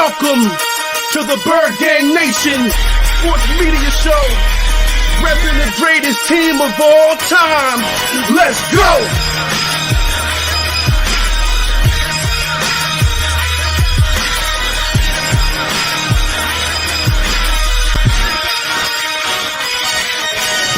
Welcome to the Birdgang Nation Sports Media Show, repping the greatest team of all time. Let's go!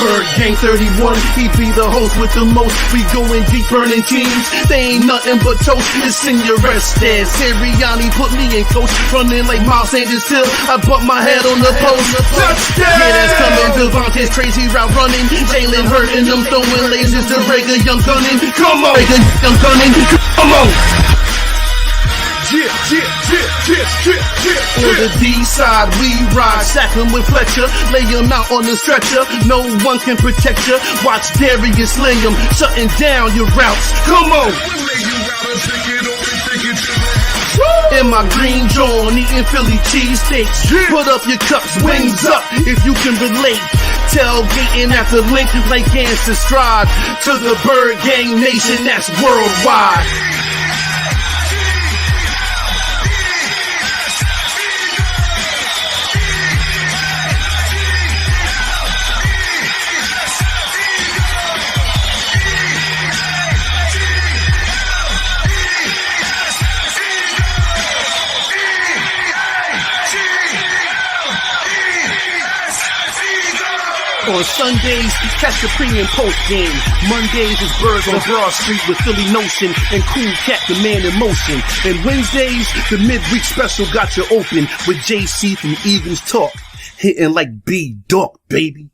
Birdgang 31, he be the host with the most. We going deep, burning teams. They ain't nothing but toast. It's in your rest there. Sirianni put me in coach, running like Miles Sanders Hill. I butt my head on the post. Touchdown! Yeah, that's coming. Devontae's crazy route running. Jalen hurting them, throwing lasers to Rager Young gunning. Come on, Rager Young gunning. Come on. On the D side, we ride, sack him with Fletcher, lay him out on the stretcher. No one can protect you. Watch Darius lay him, shutting down your routes. Come on. In my green John, eating Philly cheesesteaks. Put up your cups, wings up, if you can relate. Tailgating at the link like Gangsta Stride. To the Birdgang Nation, that's worldwide. On Sundays, catch the pre and post game. Mondays is Birds on Broad Street with Philly Notion and Cool Cat, the man in motion. And Wednesdays, the midweek special got you open with JC from Eagles Talk, hitting like B-Dog, baby.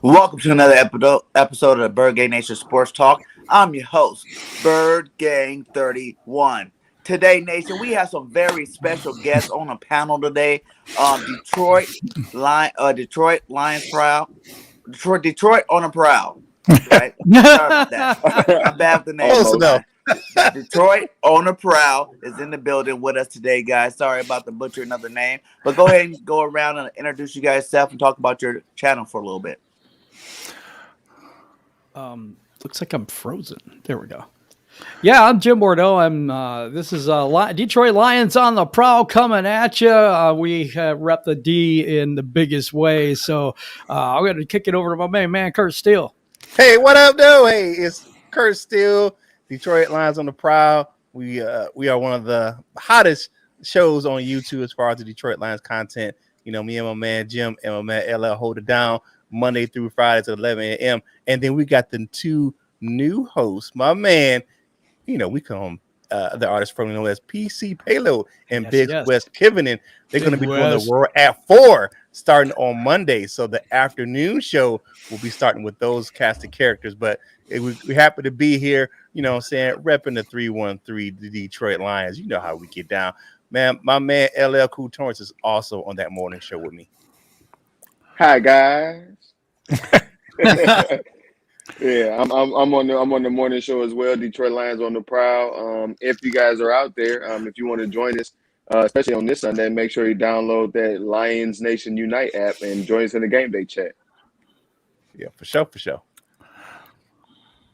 Welcome to another episode of the Birdgang Nation Sports Talk. I'm your host, Birdgang 31. Today, Nation, we have some very special guests on the panel today. Detroit Lions proud. Detroit on a prowl. Right? Sorry about that. I'm bad with the name. Close enough. Detroit on a prowl is in the building with us today, guys. Sorry about the butcher another name, but go ahead and go around and introduce you guys yourself and talk about your channel for a little bit. Looks like I'm frozen. There we go. Yeah, I'm Jim Bordeaux. This is Detroit Lions on the prowl coming at you. We rep the D in the biggest way. So I'm going to kick it over to my main man, Kurt Steele. Hey, what up, dude? Hey, it's Kurt Steele, Detroit Lions on the prowl. We are one of the hottest shows on YouTube as far as the Detroit Lions content. You know, me and my man Jim and my man LL hold it down Monday through Friday at 11 a.m. And then we got the two new hosts. My man, you know, we call him the artist formerly known as PC Payload and Big West Kivenen. They're going to be doing the Roar at 4 starting on Monday. So the afternoon show will be starting with those casted characters. But we happen to be here, you know what I'm saying, repping the 313, the Detroit Lions. You know how we get down. Man, my man LL Cool Torrance is also on that morning show with me. Hi guys. Yeah, I'm on the morning show as well. Detroit Lions on the prowl. If you guys are out there, if you want to join us, especially on this Sunday, make sure you download that Lions Nation Unite app and join us in the game day chat. Yeah, for sure.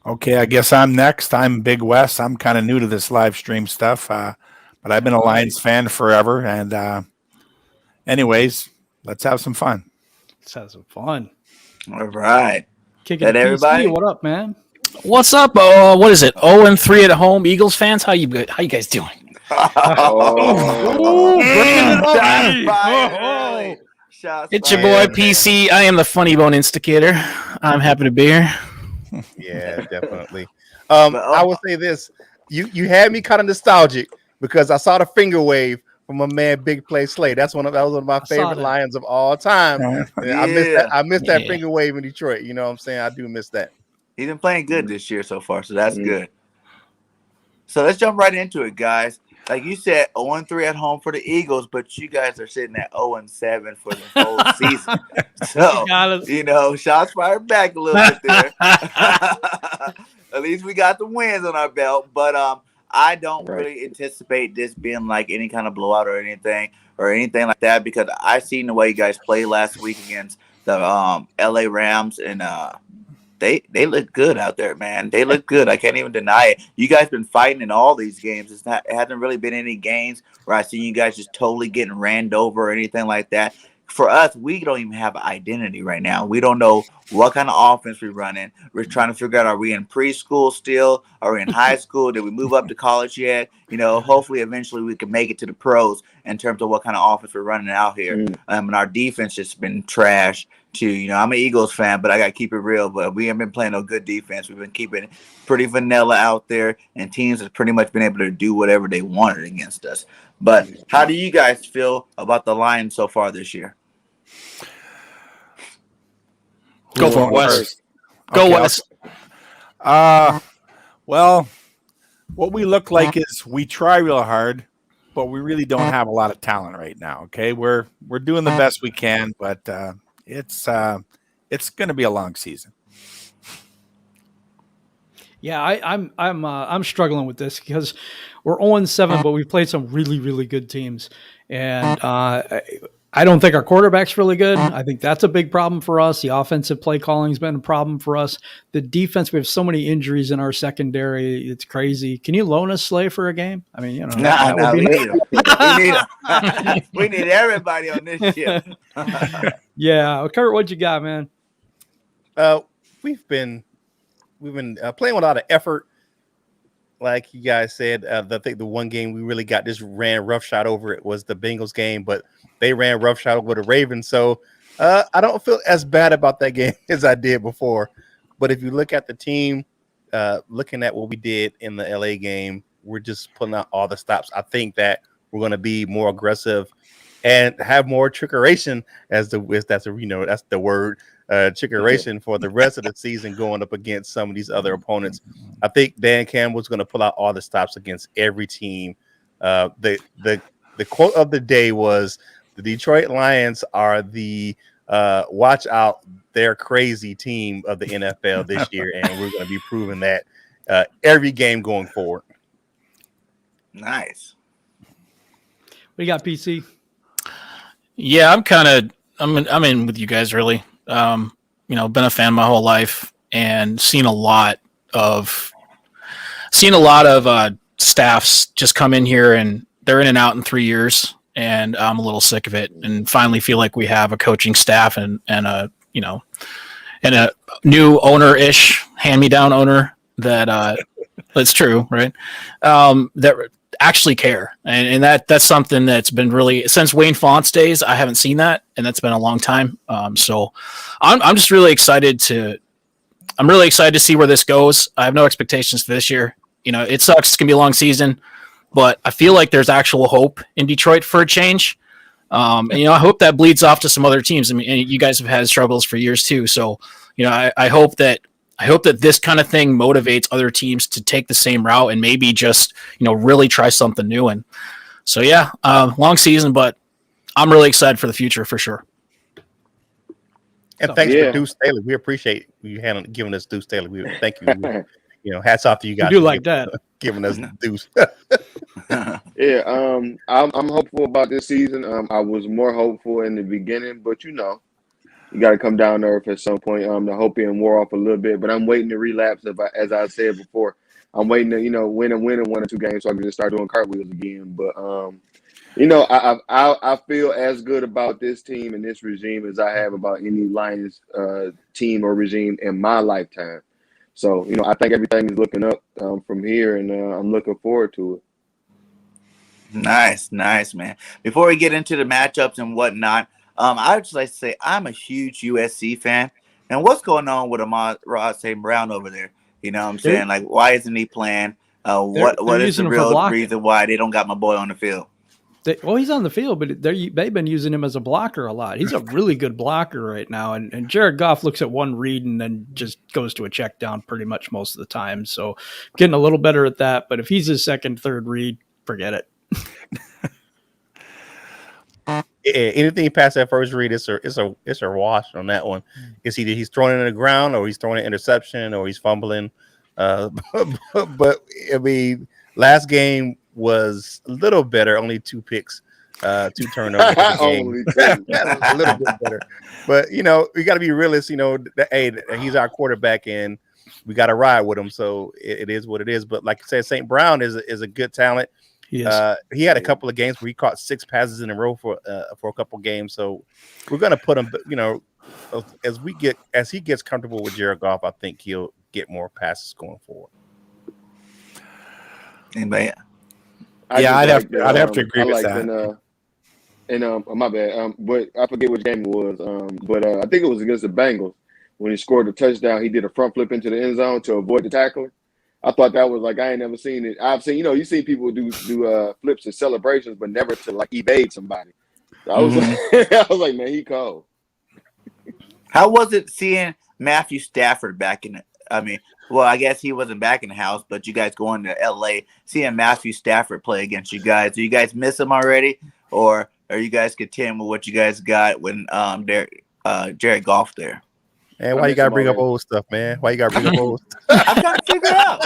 Okay, I guess I'm next. I'm Big West. I'm kind of new to this live stream stuff, but I've been a Lions fan forever. And anyways, let's have some fun. Let's have some fun. All right. Kicking it, everybody. What up, man? What's up? What is it? 0-3 at home, Eagles fans. How you guys doing? It's your boy PC. I am the Funny Bone Instigator. I'm happy to be here. Yeah, definitely. I will say this: you had me kind of nostalgic because I saw the finger wave from my man Big Play Slay. That was one of my favorite Lions of all time. Yeah. I missed that finger wave in Detroit. You know what I'm saying? I do miss that. He's been playing good this year so far, so that's good. So let's jump right into it, guys. Like you said, 0-3 at home for the Eagles, but you guys are sitting at 0-7 for the whole season. So, you know, shots fired back a little bit there. At least we got the wins on our belt. But I don't Right. really anticipate this being like any kind of blowout or anything like that, because I seen the way you guys played last week against the LA Rams, and they look good out there, man. They look good. I can't even deny it. You guys been fighting in all these games. It hasn't really been any games where I see you guys just totally getting ran over or anything like that. For us, we don't even have an identity right now. We don't know what kind of offense we're running. We're trying to figure out, are we in preschool still? Are we in high school? Did we move up to college yet? Hopefully eventually we can make it to the pros in terms of what kind of offense we're running out here. Mm. And our defense has been trash too. I'm an Eagles fan, but I got to keep it real. But we haven't been playing no good defense. We've been keeping it pretty vanilla out there, and teams have pretty much been able to do whatever they wanted against us. But how do you guys feel about the Lions so far this year? Go for it, Wes. Go, Okay, Wes. Well, what we look like is we try real hard, but we really don't have a lot of talent right now. Okay, we're doing the best we can, but it's going to be a long season. Yeah, I'm struggling with this because we're 0-7, but we've played some really, really good teams, and I don't think our quarterback's really good. I think that's a big problem for us. The offensive play calling has been a problem for us. The defense, we have so many injuries in our secondary. It's crazy. Can you loan us Slay for a game? I mean, We need him. We need everybody on this ship. Yeah, Kurt, what you got, man? We've been playing with a lot of effort. Like you guys said, I think the one game we really got this ran roughshod over it was the Bengals game, but they ran roughshod over the Ravens. So I don't feel as bad about that game as I did before. But if you look at the team, looking at what we did in the LA game, we're just pulling out all the stops. I think that we're going to be more aggressive and have more trickeration, that's the word. Trickeration for the rest of the season going up against some of these other opponents. I think Dan Campbell's going to pull out all the stops against every team. The quote of the day was, the Detroit Lions are the watch out, they're crazy team of the NFL this year, and we're going to be proving that every game going forward. Nice. What do you got, PC? Yeah, I'm in with you guys really. Been a fan my whole life and seen a lot of staffs just come in here and they're in and out in 3 years, and I'm a little sick of it, and finally feel like we have a coaching staff and a new owner-ish, hand-me-down owner that that's true, right? That actually care, and that's something that's been really, since Wayne Font's days, I haven't seen that, and that's been a long time. So I'm just really excited to see where this goes. I have no expectations for this year. It sucks. It's gonna be a long season, but I feel like there's actual hope in Detroit for a change. And I hope that bleeds off to some other teams. I mean, and you guys have had struggles for years too. So, I hope that this kind of thing motivates other teams to take the same route and maybe just, really try something new. And so, yeah, long season, but I'm really excited for the future for sure. And thanks for Deuce Staley. We appreciate you giving us Deuce Staley. Thank you. Hats off to you guys. You do like that. Giving us Deuce. Yeah, I'm hopeful about this season. I was more hopeful in the beginning, but you got to come down to earth at some point. The hope being wore off a little bit, but I'm waiting to relapse. As I said before, I'm waiting to win in 1 or 2 games so I can just start doing cartwheels again. But I feel as good about this team and this regime as I have about any Lions team or regime in my lifetime. So I think everything is looking up from here, and I'm looking forward to it. Nice, man. Before we get into the matchups and whatnot, I would just like to say I'm a huge USC fan. And what's going on with Amon-Ra St. Brown over there? You know what I'm saying? Like, why isn't he playing? What is the real reason why they don't got my boy on the field? He's on the field, but they've been using him as a blocker a lot. He's a really good blocker right now. And Jared Goff looks at one read and then just goes to a check down pretty much most of the time. So getting a little better at that. But if he's his second, third read, forget it. Anything past that first read, it's a wash on that one. It's either he's throwing it in the ground, or he's throwing an interception, or he's fumbling. But I mean, Last game was a little better, only 2 picks, 2 turnovers. Only A little bit better, but we got to be realistic. Hey, he's our quarterback, and we got to ride with him. So it is what it is. But like I said, St. Brown is a good talent. He is. He had a couple of games where he caught 6 passes in a row for a couple of games. So we're gonna put him. As he gets comfortable with Jared Goff, I think he'll get more passes going forward. Anybody? I'd have to agree with that. My bad. But I forget which game it was. But I think it was against the Bengals when he scored the touchdown. He did a front flip into the end zone to avoid the tackler. I thought that was like, I ain't never seen it. I've seen, you see people do flips and celebrations, but never to like evade somebody. So I was I was like, man, he cold. How was it seeing Matthew Stafford back in it? I mean, well, I guess he wasn't back in the house, but you guys going to LA, seeing Matthew Stafford play against you guys. Do you guys miss him already? Or are you guys content with what you guys got when Jared Goff there? Man, why you gotta bring up old stuff, man? Why you gotta bring up old stuff? I'm trying to figure it out.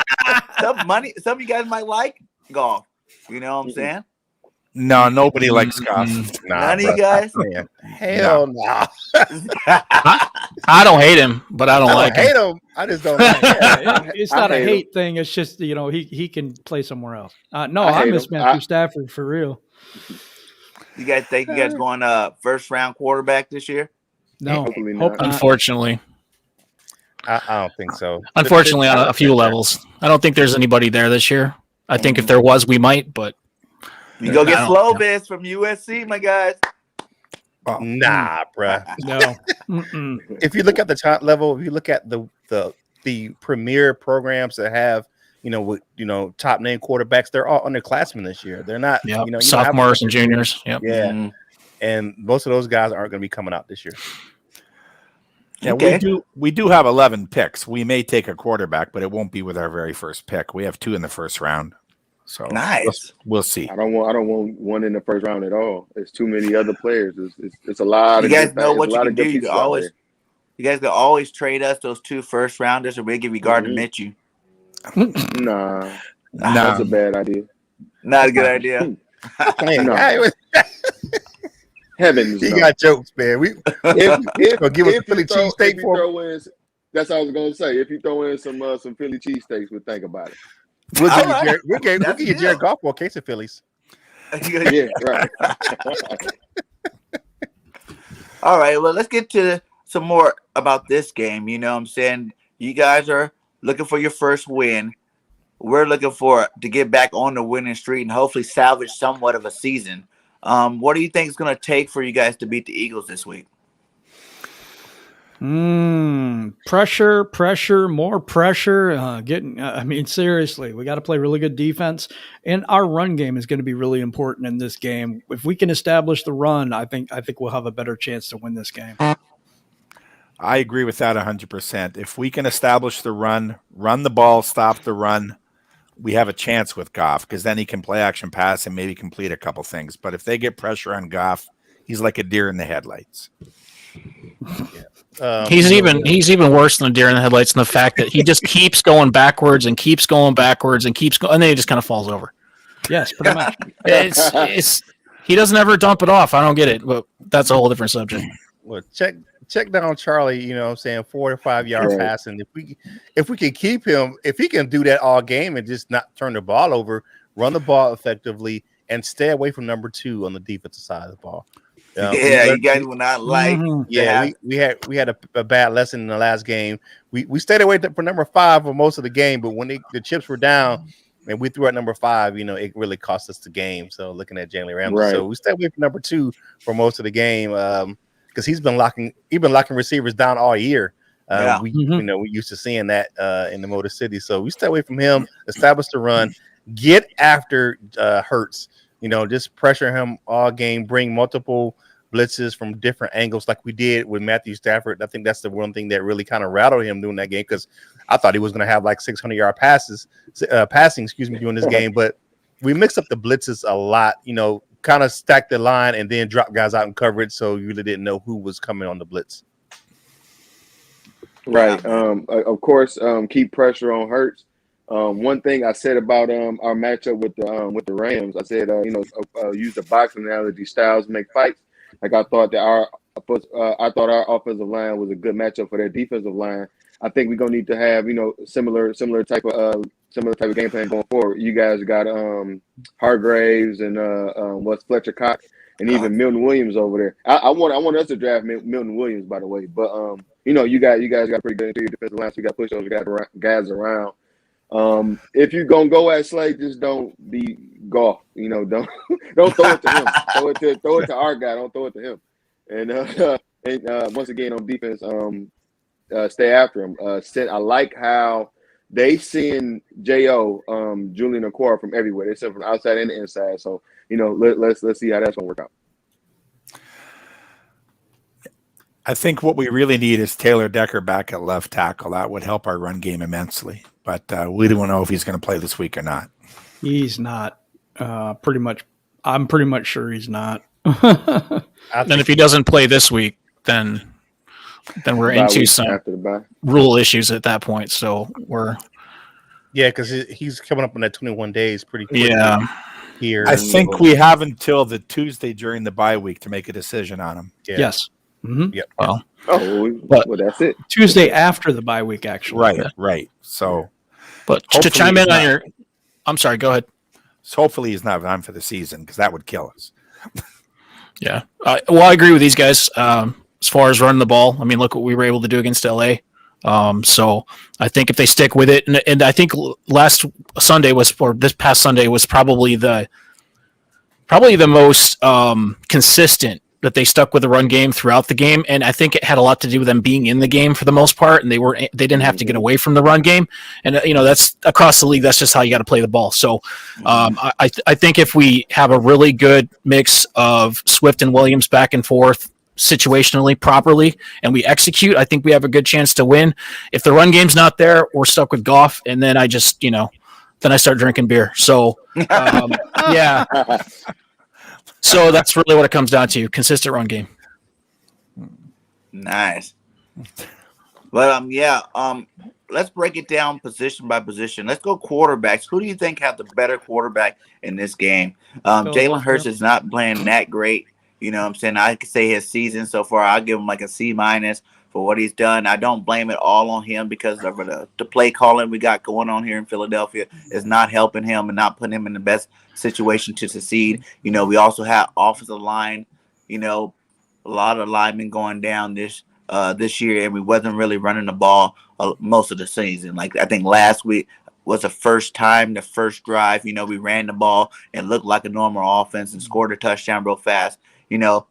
Some of you guys might like golf. You know what I'm saying? No, nobody likes Goff. None of you guys? Hell no. I don't hate him, but I don't like him. hate him. I just don't like him. It's not a hate thing. It's just, he can play somewhere else. No, I miss Matthew Stafford for real. You guys think you guys going first round quarterback this year? No, Hopefully not. Unfortunately. I don't think so. Unfortunately, on a few levels. I don't think there's anybody there this year. I think if there was, we might, but you go get Slovis from USC, my guys. Nah, bruh. No. If you look at the top level, if you look at the premier programs that have, top name quarterbacks, they're all underclassmen this year. They're not, sophomores and juniors. Yep. Yeah. Mm-hmm. And most of those guys aren't going to be coming out this year. Yeah, we do have 11 picks. We may take a quarterback, but it won't be with our very first pick. We have 2 in the first round. So nice. We'll see. I don't want one in the first round at all. There's too many other players. It's a lot. You guys know what you can do. You guys can always trade us those 2 first rounders, and we'll give you Gardner Minshew. Nah, that's a bad idea. Not a good idea. Heavens, he got jokes, man. If give us a Philly cheesesteak for that's what I was gonna say. If you throw in some Philly cheesesteaks, we'll think about it. We'll give you Jared Goff for a case of Phillies. Yeah, right. All right, well, let's get to some more about this game. You know what I'm saying? You guys are looking for your first win. We're looking to get back on the winning streak and hopefully salvage somewhat of a season. What do you think it's going to take for you guys to beat the Eagles this week? Pressure, more pressure. Seriously, we got to play really good defense, and our run game is going to be really important in this game. If we can establish the run, I think we'll have a better chance to win this game. I agree with that 100%. If we can establish the run the ball, stop the run, we have a chance with Goff, because then he can play action pass and maybe complete a couple things. But if they get pressure on Goff, he's like a deer in the headlights. He's even worse than a deer in the headlights in the fact that he just keeps going backwards and keeps going, and then he just kind of falls over. Yes, pretty much. It's he doesn't ever dump it off. I don't get it, but that's a whole different subject. Well, check down Charlie, 4 to 5 yard passing. If we can keep him, if he can do that all game and just not turn the ball over, run the ball effectively, and stay away from number 2 on the defensive side of the ball. You guys will not like. Yeah, we had a bad lesson in the last game. We stayed away for number 5 for most of the game, but when the chips were down and we threw out number 5, it really cost us the game. So looking at Jalen Ramsey, so we stayed away from number 2 for most of the game. Because he's been locking receivers down all year. We used to seeing that in the Motor City. So we stay away from him, establish the run, get after Hurts. Just pressure him all game, bring multiple blitzes from different angles like we did with Matthew Stafford. I think that's the one thing that really kind of rattled him during that game, because I thought he was going to have like 600-yard passing during this game. But we mixed up the blitzes a lot, kind of stack the line and then drop guys out in coverage, so you really didn't know who was coming on the blitz. Right. Of course, keep pressure on Hurts. One thing I said about our matchup with the Rams, I said use the boxing analogy. Styles make fights. Like I thought that our offensive line was a good matchup for their defensive line. I think we're gonna need to have similar type of game plan going forward. You guys got Hargraves and what's Fletcher Cox and even Milton Williams over there. I want us to draft Milton Williams, by the way. But you guys got pretty good interior defensive line, so you got to push those guys around. If you're gonna go at Slay, just don't be Goff. Don't throw it to him. Throw it to our guy. Don't throw it to him. And once again on defense, stay after him. I like how they send Jo Julian Okwara from everywhere. They send from outside and the inside. So let's see how that's gonna work out. I think what we really need is Taylor Decker back at left tackle. That would help our run game immensely. But we don't know if he's going to play this week or not. He's not. I'm pretty much sure he's not. And if he doesn't play this week, then we're into some rule issues at that point. So because he's coming up on that 21 days pretty quick. Yeah. Here, I think we have until the Tuesday during the bye week to make a decision on him. Yeah. Yes. Mm-hmm. Yep. Well, that's it. Tuesday after the bye week, actually. Right. So, but to chime in on your, I'm sorry. Go ahead. So hopefully he's not on for the season because that would kill us. Yeah. Well, I agree with these guys as far as running the ball. I mean, look what we were able to do against LA. So I think if they stick with it, and I think this past Sunday was probably the most consistent that they stuck with the run game throughout the game. And I think it had a lot to do with them being in the game for the most part. And they didn't have to get away from the run game. And, that's across the league. That's just how you got to play the ball. So I think if we have a really good mix of Swift and Williams back and forth situationally properly, and we execute, I think we have a good chance to win. If the run game's not there, we're stuck with Goff. And then I just, then I start drinking beer. So yeah. So that's really what it comes down to: consistent run game. Nice. But let's break it down position by position. Let's go quarterbacks. Who do you think have the better quarterback in this game? Jalen Hurts is not playing that great. You know what I'm saying? I could say his season so far, I'll give him like a C- for what he's done. I don't blame it all on him because of the play calling we got going on here in Philadelphia is not helping him and not putting him in the best situation to succeed. We also have offensive line, a lot of linemen going down this year, and we wasn't really running the ball most of the season. Like I think last week was the first drive, we ran the ball and looked like a normal offense and scored a touchdown real fast.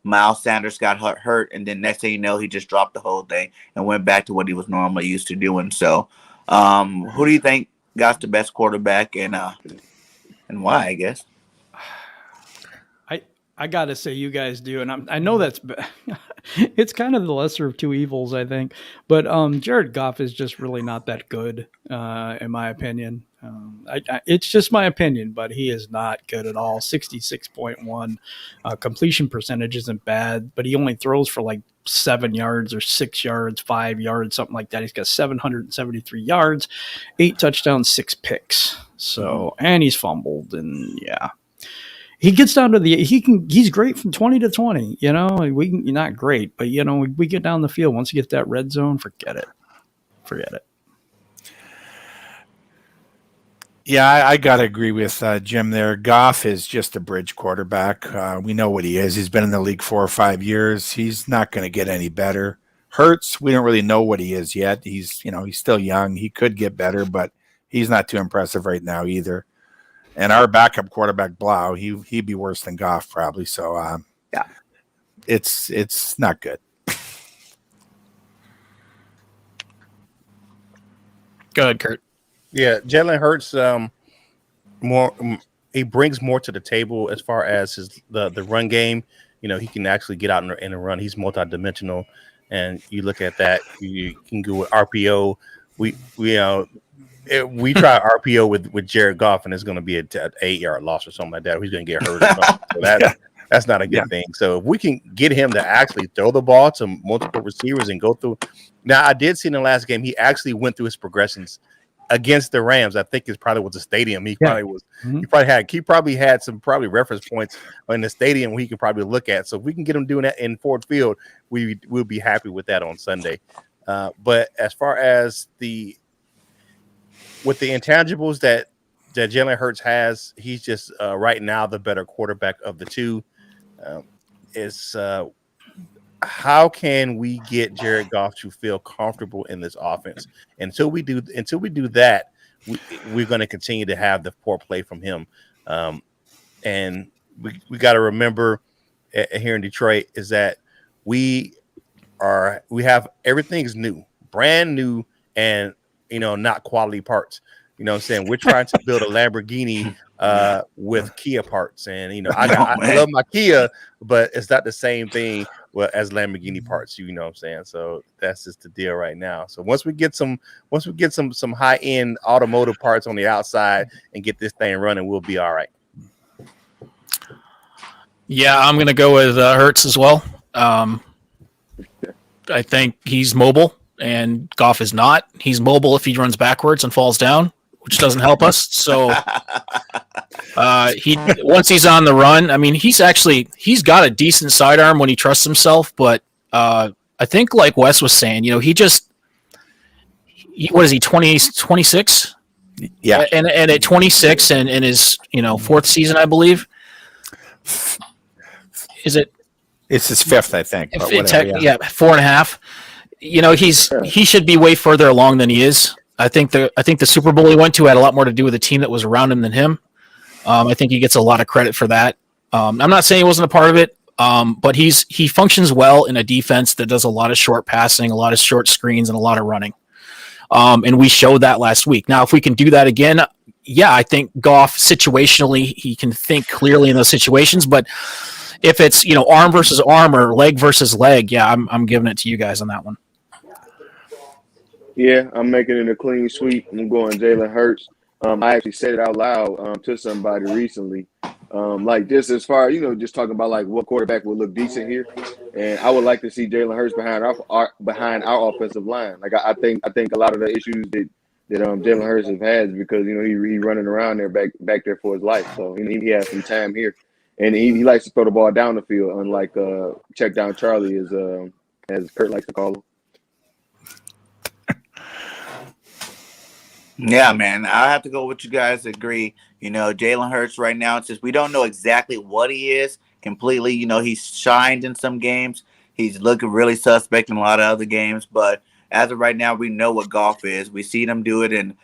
Miles Sanders got hurt, and then next thing you know, he just dropped the whole thing and went back to what he was normally used to doing. So, who do you think got the best quarterback, and why? I guess. I gotta say, you guys do, and I know that's it's kind of the lesser of two evils, I think. But Jared Goff is just really not that good, in my opinion. It's just my opinion, but he is not good at all. 66.1 completion percentage isn't bad, but he only throws for like 7 yards or 6 yards, 5 yards, something like that. He's got 773 yards, 8 touchdowns, 6 picks. So, and he's fumbled, and yeah. He gets down to he's great from 20 to 20, not great, but we get down the field. Once you get that red zone, forget it. Yeah, I got to agree with Jim there. Goff is just a bridge quarterback. We know what he is. He's been in the league 4 or 5 years. He's not going to get any better. Hurts, we don't really know what he is yet. He's still young. He could get better, but he's not too impressive right now either. And our backup quarterback, Blau, he'd be worse than Goff probably. So, yeah, it's not good. Go ahead, Kurt. Yeah, Jalen Hurts he brings more to the table as far as the run game. He can actually get out in a run. He's multidimensional, and you look at that. You can go with RPO. We try RPO with Jared Goff, and it's going to be an 8-yard loss or something like that. He's going to get hurt. Or something. So that's not a good thing. So if we can get him to actually throw the ball to multiple receivers and go through. Now, I did see in the last game he actually went through his progressions against the Rams, I think it probably was the stadium. He Yeah. probably was. Mhm. He probably had some reference points in the stadium we could probably look at. So if we can get him doing that in Ford Field, we'll be happy with that on Sunday. But as far as with the intangibles that Jalen Hurts has, he's just right now the better quarterback of the two. How can we get Jared Goff to feel comfortable in this offense? Until we do that, we're going to continue to have the poor play from him. And we got to remember here in Detroit is that we have everything's new, brand new, and not quality parts. You know what I'm saying? We're trying to build a Lamborghini with Kia parts. And, I love my Kia, but it's not the same thing as Lamborghini parts, you know what I'm saying? So that's just the deal right now. So once we get some high-end automotive parts on the outside and get this thing running, we'll be all right. Yeah, I'm going to go with Hurts as well. I think he's mobile, and Goff is not. He's mobile if he runs backwards and falls down, which doesn't help us. So once he's on the run, I mean, he's got a decent sidearm when he trusts himself. But I think, like Wes was saying, what is he, 26? Yeah, and at 26 and in his fourth season, I believe. Is it? It's his fifth, I think. But whatever, yeah, 4.5. He should be way further along than he is. I think the Super Bowl he went to had a lot more to do with the team that was around him than him. I think he gets a lot of credit for that. I'm not saying he wasn't a part of it, but he functions well in a defense that does a lot of short passing, a lot of short screens, and a lot of running. And we showed that last week. Now, if we can do that again, yeah, I think Goff situationally he can think clearly in those situations. But if it's arm versus arm or leg versus leg, yeah, I'm giving it to you guys on that one. Yeah, I'm making it a clean sweep. I'm going Jalen Hurts. I actually said it out loud to somebody recently. Like just as far just talking about like what quarterback would look decent here, and I would like to see Jalen Hurts behind our offensive line. Like I think a lot of the issues that Jalen Hurts has because he running around there back there for his life. So he has some time here, and he likes to throw the ball down the field, unlike check down Charlie as Kurt likes to call him. Yeah, man, I have to go with you guys. Agree. Jalen Hurts right now, it's just we don't know exactly what he is completely. He's shined in some games. He's looking really suspect in a lot of other games. But as of right now, we know what Goff is. We seen him do it, and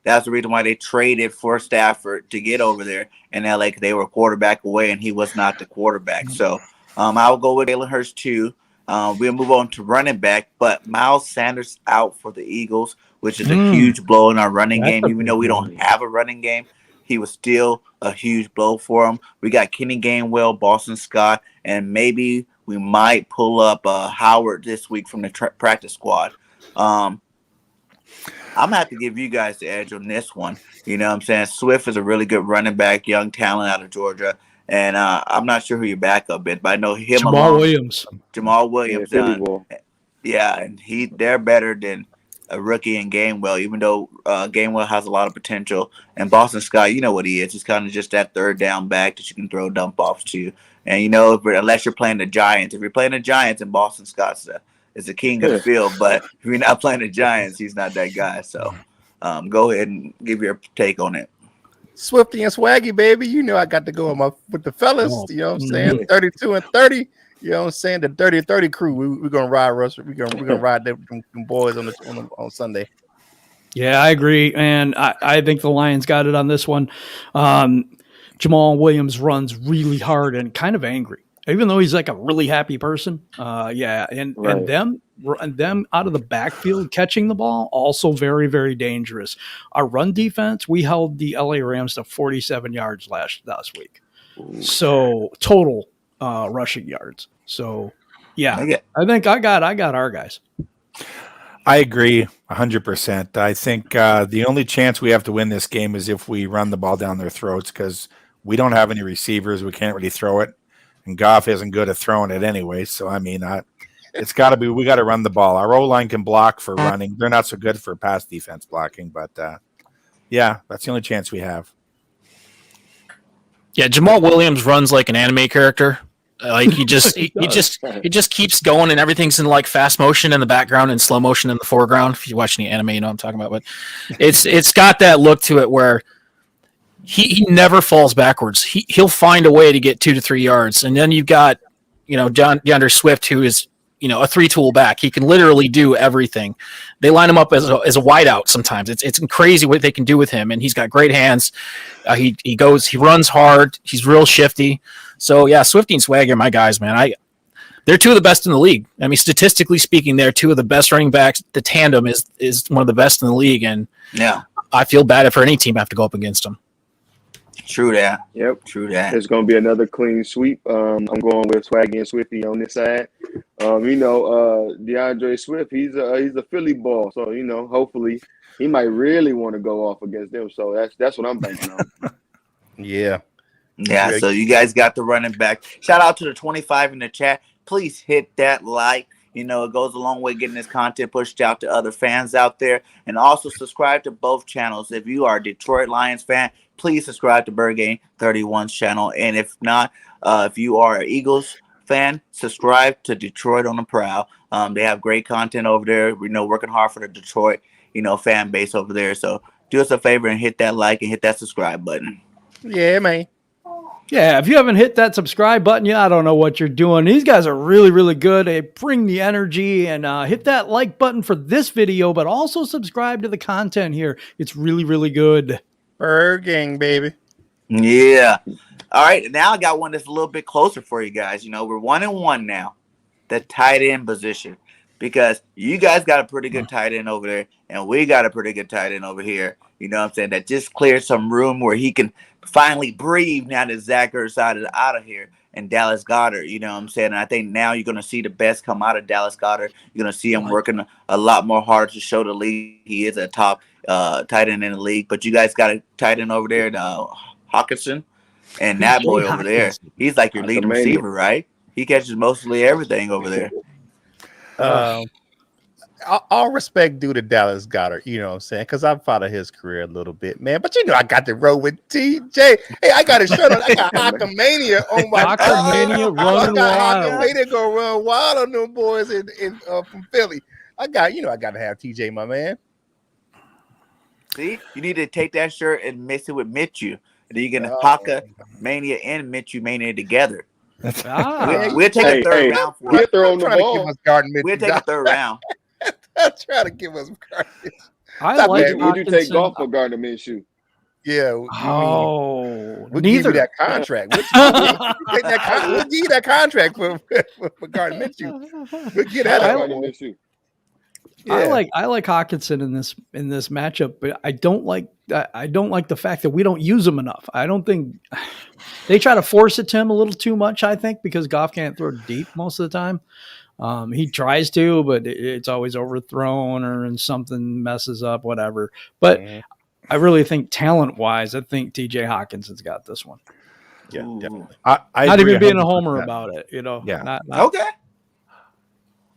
that's the reason why they traded for Stafford to get over there in LA because they were a quarterback away, and he was not the quarterback. So I'll go with Jalen Hurts too. We'll move on to running back, but Miles Sanders out for the Eagles, which is a huge blow in our running game. Even though we don't have a running game, he was still a huge blow for him. We got Kenny Gainwell, Boston Scott, and maybe we might pull up Howard this week from the practice squad. I'm going to have to give you guys the edge on this one. You know what I'm saying? Swift is a really good running back, young talent out of Georgia. And I'm not sure who your backup is, but I know him. Jamal Williams. Yeah, and they're better than a rookie in Gainwell, even though Gainwell has a lot of potential. And Boston Scott, you know what he is. He's kind of just that third down back that you can throw dump offs to. And, unless you're playing the Giants. If you're playing the Giants, and Boston Scott's is the king of the field. But if you're not playing the Giants, he's not that guy. So go ahead and give your take on it. Swifty and Swaggy, baby. I got to go with the fellas. You know what I'm saying? 32 and 30. You know what I'm saying? The 30-30 crew. We're gonna ride Russ. We're gonna ride them boys on Sunday. Yeah, I agree, and I think the Lions got it on this one. Jamal Williams runs really hard and kind of angry, even though he's like a really happy person. And them out of the backfield catching the ball also very, very dangerous. Our run defense, we held the LA Rams to 47 yards last week. Ooh. So total rushing yards. So yeah, I think I got our guys. I agree 100%. I think the only chance we have to win this game is if we run the ball down their throats because we don't have any receivers. We can't really throw it. And Goff isn't good at throwing it anyway. So, I mean, It's got to be. We got to run the ball. Our O line can block for running. They're not so good for pass defense blocking, but yeah, that's the only chance we have. Yeah, Jamal Williams runs like an anime character. Like he just he just keeps going, and everything's in like fast motion in the background and slow motion in the foreground. If you watch any anime, you know what I'm talking about. But it's got that look to it where he never falls backwards. He'll find a way to get 2 to 3 yards, and then you've got DeAndre Swift, who is a 3-tool back. He can literally do everything. They line him up as a wideout sometimes. It's crazy what they can do with him, and he's got great hands. He runs hard. He's real shifty. So yeah, Swifty and Swagger, my guys, man. They're two of the best in the league. I mean, statistically speaking, they're two of the best running backs. The tandem is one of the best in the league, and Yeah, I feel bad if any team have to go up against them. true that. Yep. True that. It's going to be another clean sweep. I'm going with Swaggy and Swifty on this side. DeAndre Swift, he's a Philly ball, so hopefully he might really want to go off against them. So that's what I'm banking on. Yeah. Yeah, so you guys got the running back. Shout out to the 25 in the chat. Please hit that like. It goes a long way getting this content pushed out to other fans out there. And also subscribe to both channels. If you are a Detroit Lions fan, please subscribe to Birdgang 31's channel. And if not, if you are an Eagles fan, subscribe to Detroit on the Prowl. They have great content over there. Working hard for the Detroit, fan base over there. So do us a favor and hit that like and hit that subscribe button. Yeah, man. Yeah, if you haven't hit that subscribe button yet, I don't know what you're doing. These guys are really, really good. They bring the energy, and hit that like button for this video, but also subscribe to the content here. It's really, really good. Birdgang, baby. Yeah. All right. Now I got one that's a little bit closer for you guys. We're 1-1 now. The tight end position. Because you guys got a pretty good tight end over there, and we got a pretty good tight end over here. You know what I'm saying? That just cleared some room where he can finally breathe now that Zach Ertz is out of here and Dallas Goedert. You know what I'm saying? And I think now you're going to see the best come out of Dallas Goedert. You're going to see him working a lot more hard to show the league he is a top tight end in the league. But you guys got a tight end over there, Hawkinson, and that boy over there. He's like your leading receiver, right? He catches mostly everything over there. All respect due to Dallas Goedert, you know what I'm saying? Because I've followed his career a little bit, man. But I got to roll with TJ. Hey, I got a shirt on. I got Hockamania on my Hockamania running wild. Hockamania go run wild on them boys from Philly. I got to have TJ, my man. See, you need to take that shirt and mix it with Mitchu. And then you get Hockamania and Mitchu Mania together. We'll take a third round for it. We'll take a third round. I'm trying to give us garbage. Would you take golf for Gardner Minshew? Yeah. We'll give you that contract. We'll give you that contract for Gardner Minshew. We'll get out of Gardner Minshew. Yeah. I like Hawkinson in this matchup, but I don't like the fact that we don't use him enough. I don't think they try to force it to him a little too much. I think because Goff can't throw deep most of the time. He tries to, but it's always overthrown and something messes up, whatever. But I really think talent-wise, I think T.J. Hawkinson's got this one. Yeah, definitely. I not even being 100%. a homer about it, Yeah. Okay.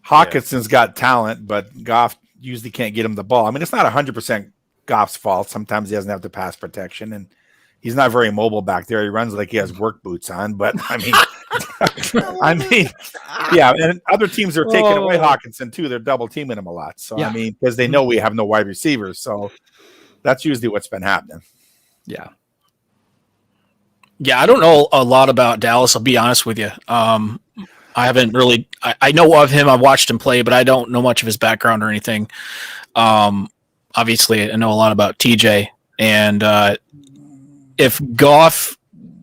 Hawkinson's got talent, but Goff usually can't get him the ball. I mean, it's not 100% Goff's fault. Sometimes he doesn't have the pass protection, and he's not very mobile back there. He runs like he has work boots on, but I mean, yeah. And other teams are taking away Hawkinson too. They're double teaming him a lot. So I mean, because they know we have no wide receivers. So that's usually what's been happening. Yeah. Yeah, I don't know a lot about Dallas. I'll be honest with you. I haven't really. I know of him. I've watched him play, but I don't know much of his background or anything. Obviously, I know a lot about TJ, and if Goff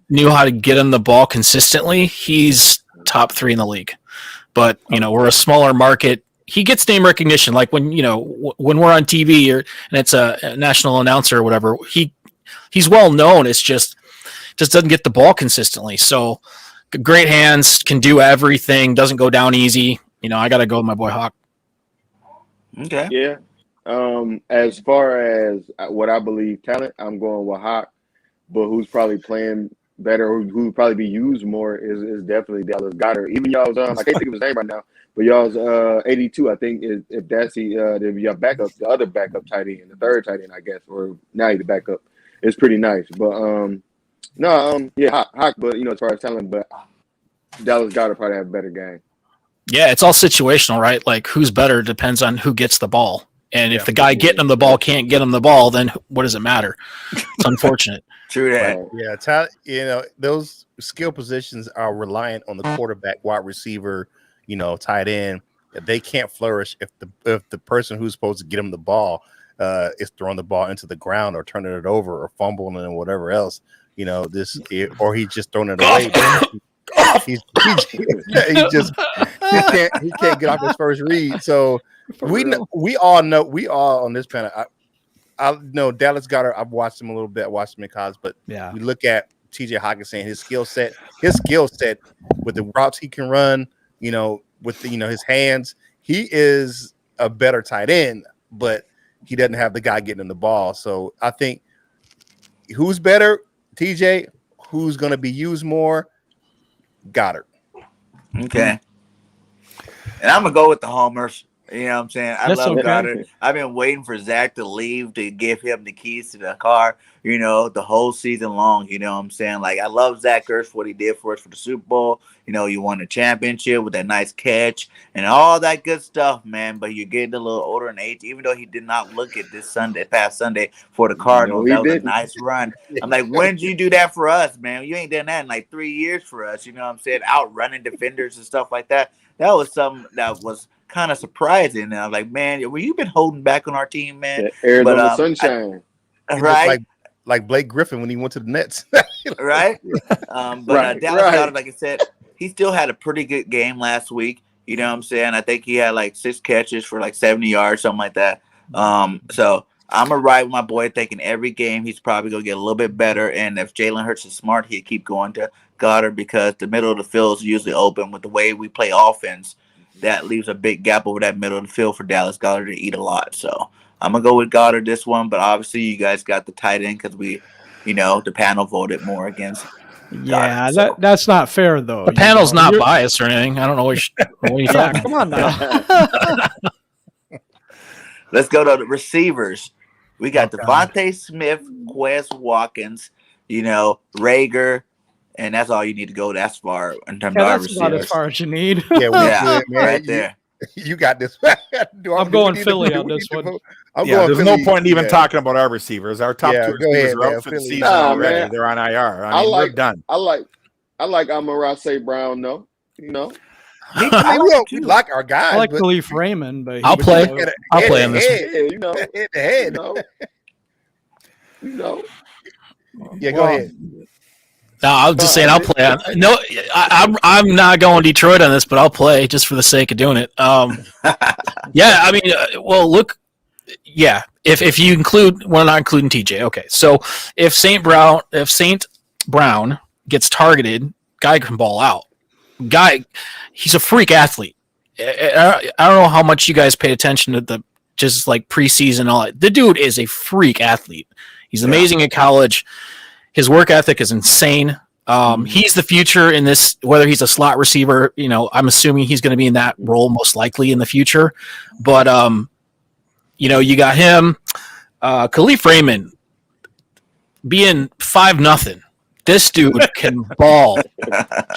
knew how to get him the ball consistently, he's top 3 in the league. But we're a smaller market. He gets name recognition, like when when we're on TV and it's a national announcer or whatever. He's well known. It's just doesn't get the ball consistently. So. Great hands, can do everything, doesn't go down easy. I got to go with my boy Hawk. Okay. Yeah. As far as what I believe talent, I'm going with Hawk, but who's probably playing better or who would probably be used more is definitely Dallas Goedert. Even y'all's I can't think of his name right now, but y'all's 82, I think, is if that's your backup, the other backup tight end, the third tight end, I guess, or now the backup. It's pretty nice. But hot, but as far as talent, but Dallas Goedert probably have a better game. Yeah, it's all situational, right? Like who's better depends on who gets the ball. And if the guy getting him the ball can't get him the ball, then what does it matter? It's unfortunate. True that. Yeah, those skill positions are reliant on the quarterback, wide receiver, tight end. They can't flourish if the person who's supposed to get them the ball is throwing the ball into the ground or turning it over or fumbling and whatever else. Or he's just throwing it away. he can't get off his first read. So we all on this panel. I know Dallas Goedert. I've watched him a little bit. I watched him in college, but we look at TJ Hawkinson, his skill set with the routes he can run, with his hands, he is a better tight end, but he doesn't have the guy getting him the ball. So I think who's better, TJ? Who's going to be used more? Goddard. Okay. And I'm gonna go with the homers. You know what I'm saying? I love Goddard. I've been waiting for Zach to leave to give him the keys to the car, the whole season long. You know what I'm saying? Like, I love Zach Ertz for what he did for us for the Super Bowl. You won the championship with that nice catch and all that good stuff, man. But you're getting a little older in age, even though he did not look at past Sunday for the Cardinals. That was a nice run. I'm like, when did you do that for us, man? You ain't done that in like 3 years for us. You know what I'm saying? Outrunning defenders and stuff like that. That was something that was kind of surprising. And I was like, man, well, you've been holding back on our team, man. Arizona Sunshine. Right? Like Blake Griffin when he went to the Nets. Right? Dallas Goedert, like I said, he still had a pretty good game last week. You know what I'm saying? I think he had like 6 catches for like 70 yards, something like that. So I'm going to ride with my boy, thinking every game he's probably going to get a little bit better. And if Jalen Hurts is smart, he'll keep going to Goddard because the middle of the field is usually open with the way we play offense. That leaves a big gap over that middle of the field for Dallas Goedert to eat a lot. So I'm going to go with Goddard this one. But obviously, you guys got the tight end because the panel voted more against Yeah, Goddard, that's not fair, though. The panel's not biased or anything. I don't know what you thought. Come on now. Let's go to the receivers. We got Devontae Smith, Quez Watkins, Rager, and that's all you need to go that far in terms of our That's receivers. about as far as you need. Good, man. Right there. You got this. I'm going Philly on this one. There's no point in even talking about our receivers. Our top 2 receivers are out for the season already. Man. They're on IR. We're done. I like Amon-Ra Brown, though. We like our guys. I like Khalif Raymond, but I'll play. I'll play on this one. Head to head. Yeah, go ahead. No, I was just saying I'll play. I'm not going Detroit on this, but I'll play just for the sake of doing it. If you include, we're not including TJ. Okay, so if Saint Brown gets targeted, guy can ball out. He's a freak athlete. I don't know how much you guys paid attention to the just like preseason and all that. The dude is a freak athlete. He's amazing at college. His work ethic is insane. He's the future in this, whether he's a slot receiver, I'm assuming he's going to be in that role most likely in the future. But, you got him, Khalif Raymond being 5-0. This dude can ball.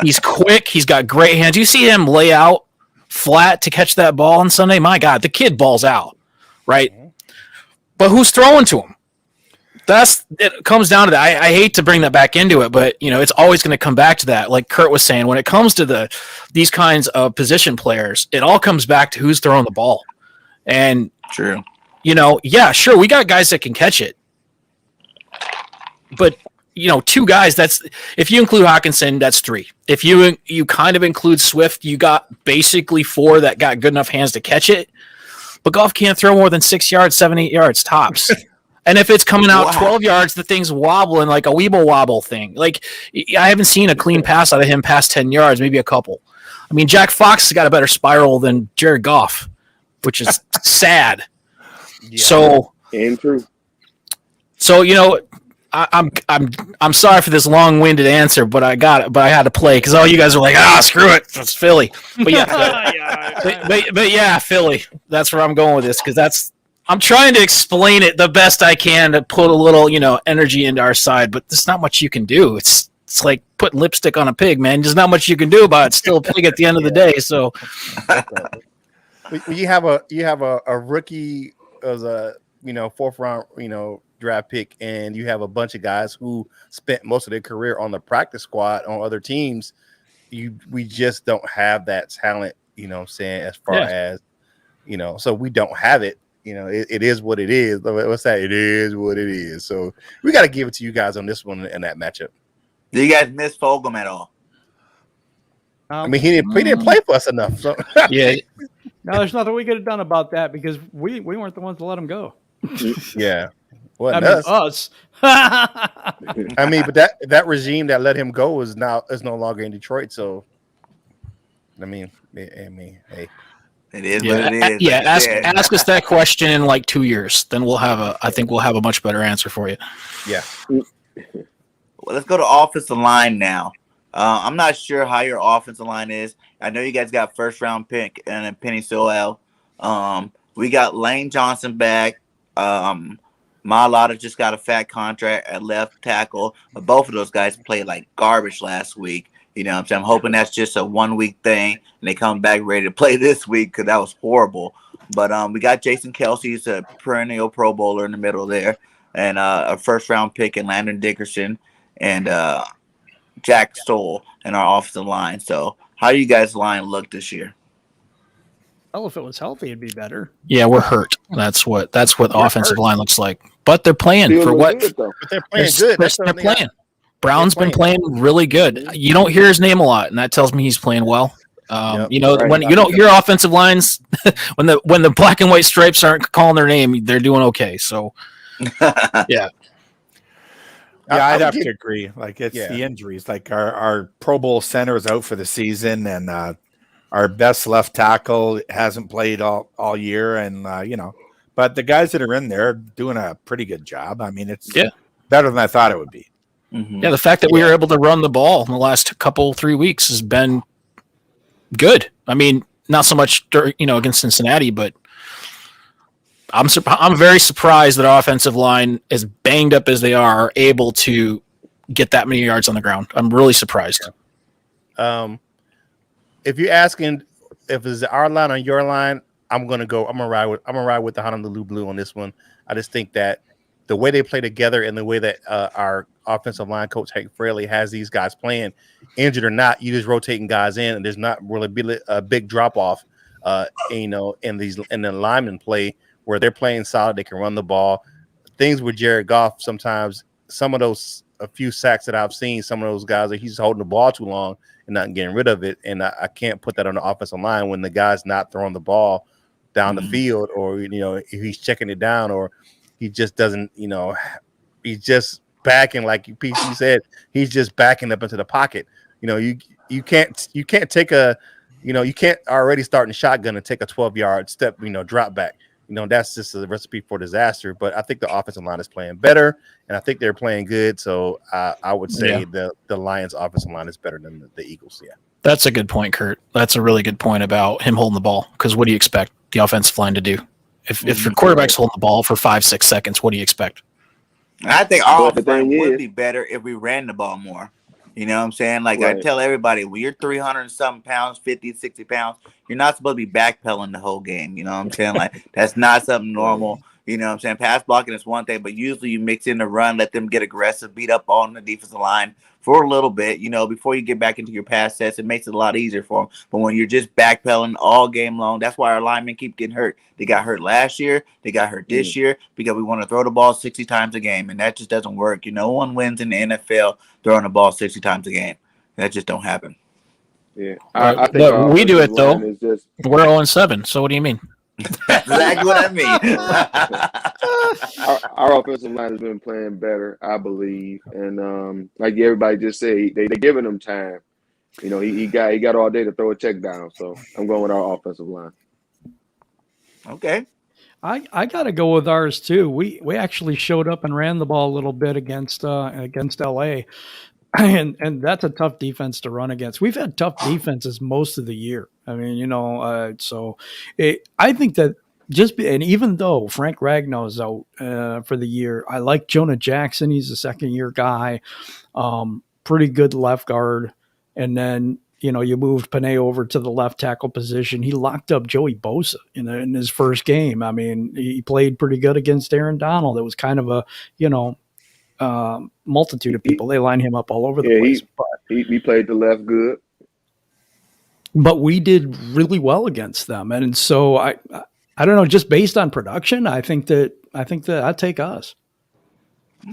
He's quick. He's got great hands. You see him lay out flat to catch that ball on Sunday? My God, the kid balls out, right? But who's throwing to him? It comes down to that. I hate to bring that back into it, but it's always going to come back to that. Like Kurt was saying, when it comes to these kinds of position players, it all comes back to who's throwing the ball. And true, sure, we got guys that can catch it, but 2 guys. That's if you include Hawkinson, that's 3. If you kind of include Swift, you got basically 4 that got good enough hands to catch it. But Goff can't throw more than 6 yards, 7, 8 yards tops. And if it's coming out 12 yards, the thing's wobbling like a weeble wobble thing. Like, I haven't seen a clean pass out of him past 10 yards, maybe a couple. I mean, Jack Fox has got a better spiral than Jared Goff, which is sad. Yeah. And true. So, I'm sorry for this long-winded answer, but I got it. But I had to play because all you guys are like, screw it, it's Philly. But yeah, but yeah, Philly. That's where I'm going with this because I'm trying to explain it the best I can to put a little, energy into our side. But there's not much you can do. It's like putting lipstick on a pig, man. There's not much you can do about it. It's still a pig at the end of the day. So you have a rookie as a fourth round draft pick, and you have a bunch of guys who spent most of their career on the practice squad on other teams. We just don't have that talent, as far as so we don't have it. It is what it is. What's that? It is what it is. So we got to give it to you guys on this one and that matchup. Do you guys miss Fulgham at all? I mean, he didn't play for us enough. So yeah. No, there's nothing we could have done about that because we weren't the ones to let him go. Yeah. I mean, us. I mean, but that regime that let him go is no longer in Detroit. So, I mean, hey, it is what it is. Yeah, ask us that question in like 2 years, then I think we'll have a much better answer for you. Yeah. Well, let's go to offensive line now. I'm not sure how your offensive line is. I know you guys got first round pick and Penny Sewell. We got Lane Johnson back. Mailata just got a fat contract at left tackle. But both of those guys played like garbage last week. I'm hoping that's just a 1 week thing and they come back ready to play this week because that was horrible. But we got Jason Kelsey, he's a perennial Pro Bowler in the middle there, and a first round pick in Landon Dickerson and Jack Stoll in our offensive line. So how do you guys' line look this year? Well, if it was healthy, it'd be better. Yeah, we're hurt. That's what offensive line looks like. But they're playing for what? But they're playing good. They're playing. Brown's been playing really good. You don't hear his name a lot, and that tells me he's playing well. When you don't hear offensive lines, when the black and white stripes aren't calling their name, they're doing okay. So, yeah. Yeah, I'd have to agree. Like it's the injuries. Like our Pro Bowl center is out for the season, and our best left tackle hasn't played all year, and but the guys that are in there are doing a pretty good job. I mean, it's better than I thought it would be. Mm-hmm. Yeah, the fact that we were able to run the ball in the last 3 weeks has been good. I mean, not so much against Cincinnati, but I'm very surprised that our offensive line, as banged up as they are able to get that many yards on the ground. I'm really surprised. If you're asking if it's our line or your line, I'm gonna ride with the Honolulu Blue on this one. I just think that the way they play together and the way that our offensive line coach Hank Fraley has these guys playing, injured or not, you just rotating guys in, and there's not really a big drop off, in the lineman play where they're playing solid. They can run the ball. Things with Jared Goff, sometimes a few sacks that I've seen, some of those guys he's holding the ball too long and not getting rid of it, and I can't put that on the offensive line when the guy's not throwing the ball down the field, or if he's checking it down, or he just doesn't, he's just backing, like PC said, he's just backing up into the pocket. You can't take you can't already start in shotgun and take a 12-yard step, drop back. That's just a recipe for disaster. But I think the offensive line is playing better, and I think they're playing good. So I would say the Lions' offensive line is better than the Eagles. Yeah, that's a good point, Kurt. That's a really good point about him holding the ball. Because what do you expect the offensive line to do? If your quarterback's holding the ball for 5-6 seconds, what do you expect? I think our offensive line would be better if we ran the ball more. You know what I'm saying? Like I tell everybody, when you're 300 and something pounds, 50, 60 pounds, you're not supposed to be backpedaling the whole game. You know what I'm saying? Like that's not something normal. You know what I'm saying? Pass blocking is one thing, but usually you mix in the run, let them get aggressive, beat up on the defensive line for a little bit, before you get back into your pass sets. It makes it a lot easier for them. But when you're just backpedaling all game long, that's why our linemen keep getting hurt. They got hurt last year. They got hurt this year because we want to throw the ball 60 times a game, and that just doesn't work. No one wins in the NFL throwing the ball 60 times a game. That just don't happen. Yeah, I think but we do it, though. We're 0-7, so what do you mean? That's exactly what I mean. Our offensive line has been playing better, I believe, and like everybody just said, they're giving him time. He got all day to throw a check down. So I'm going with our offensive line. Okay. I got to go with ours too. We actually showed up and ran the ball a little bit against LA, and that's a tough defense to run against. We've had tough defenses most of the year. I mean, I think that and even though Frank Ragnow's out for the year, I like Jonah Jackson. He's a second-year guy, pretty good left guard, and then you moved Panay over to the left tackle position. He locked up Joey Bosa in his first game. I mean, he played pretty good against Aaron Donald. It was kind of a multitude of people. They line him up all over the place. He played the left good. But we did really well against them, and so I don't know. Just based on production, I think that I'd take us.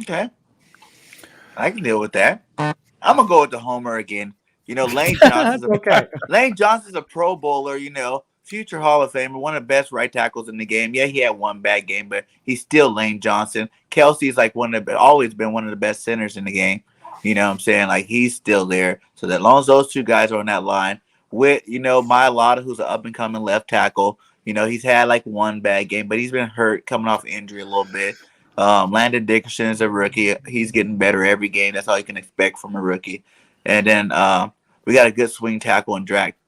Okay, I can deal with that. I'm gonna go with the homer again. Lane Johnson's okay. Lane Johnson's a Pro Bowler. Future Hall of Famer, one of the best right tackles in the game. Yeah, he had one bad game, but he's still Lane Johnson. Kelsey's like always been one of the best centers in the game. You know what I'm saying? Like, he's still there. So as long as those two guys are on that line with, Mailata, who's an up and coming left tackle. He's had like one bad game, but he's been hurt coming off injury a little bit. Landon Dickerson is a rookie. He's getting better every game. That's all you can expect from a rookie. And then we got a good swing tackle in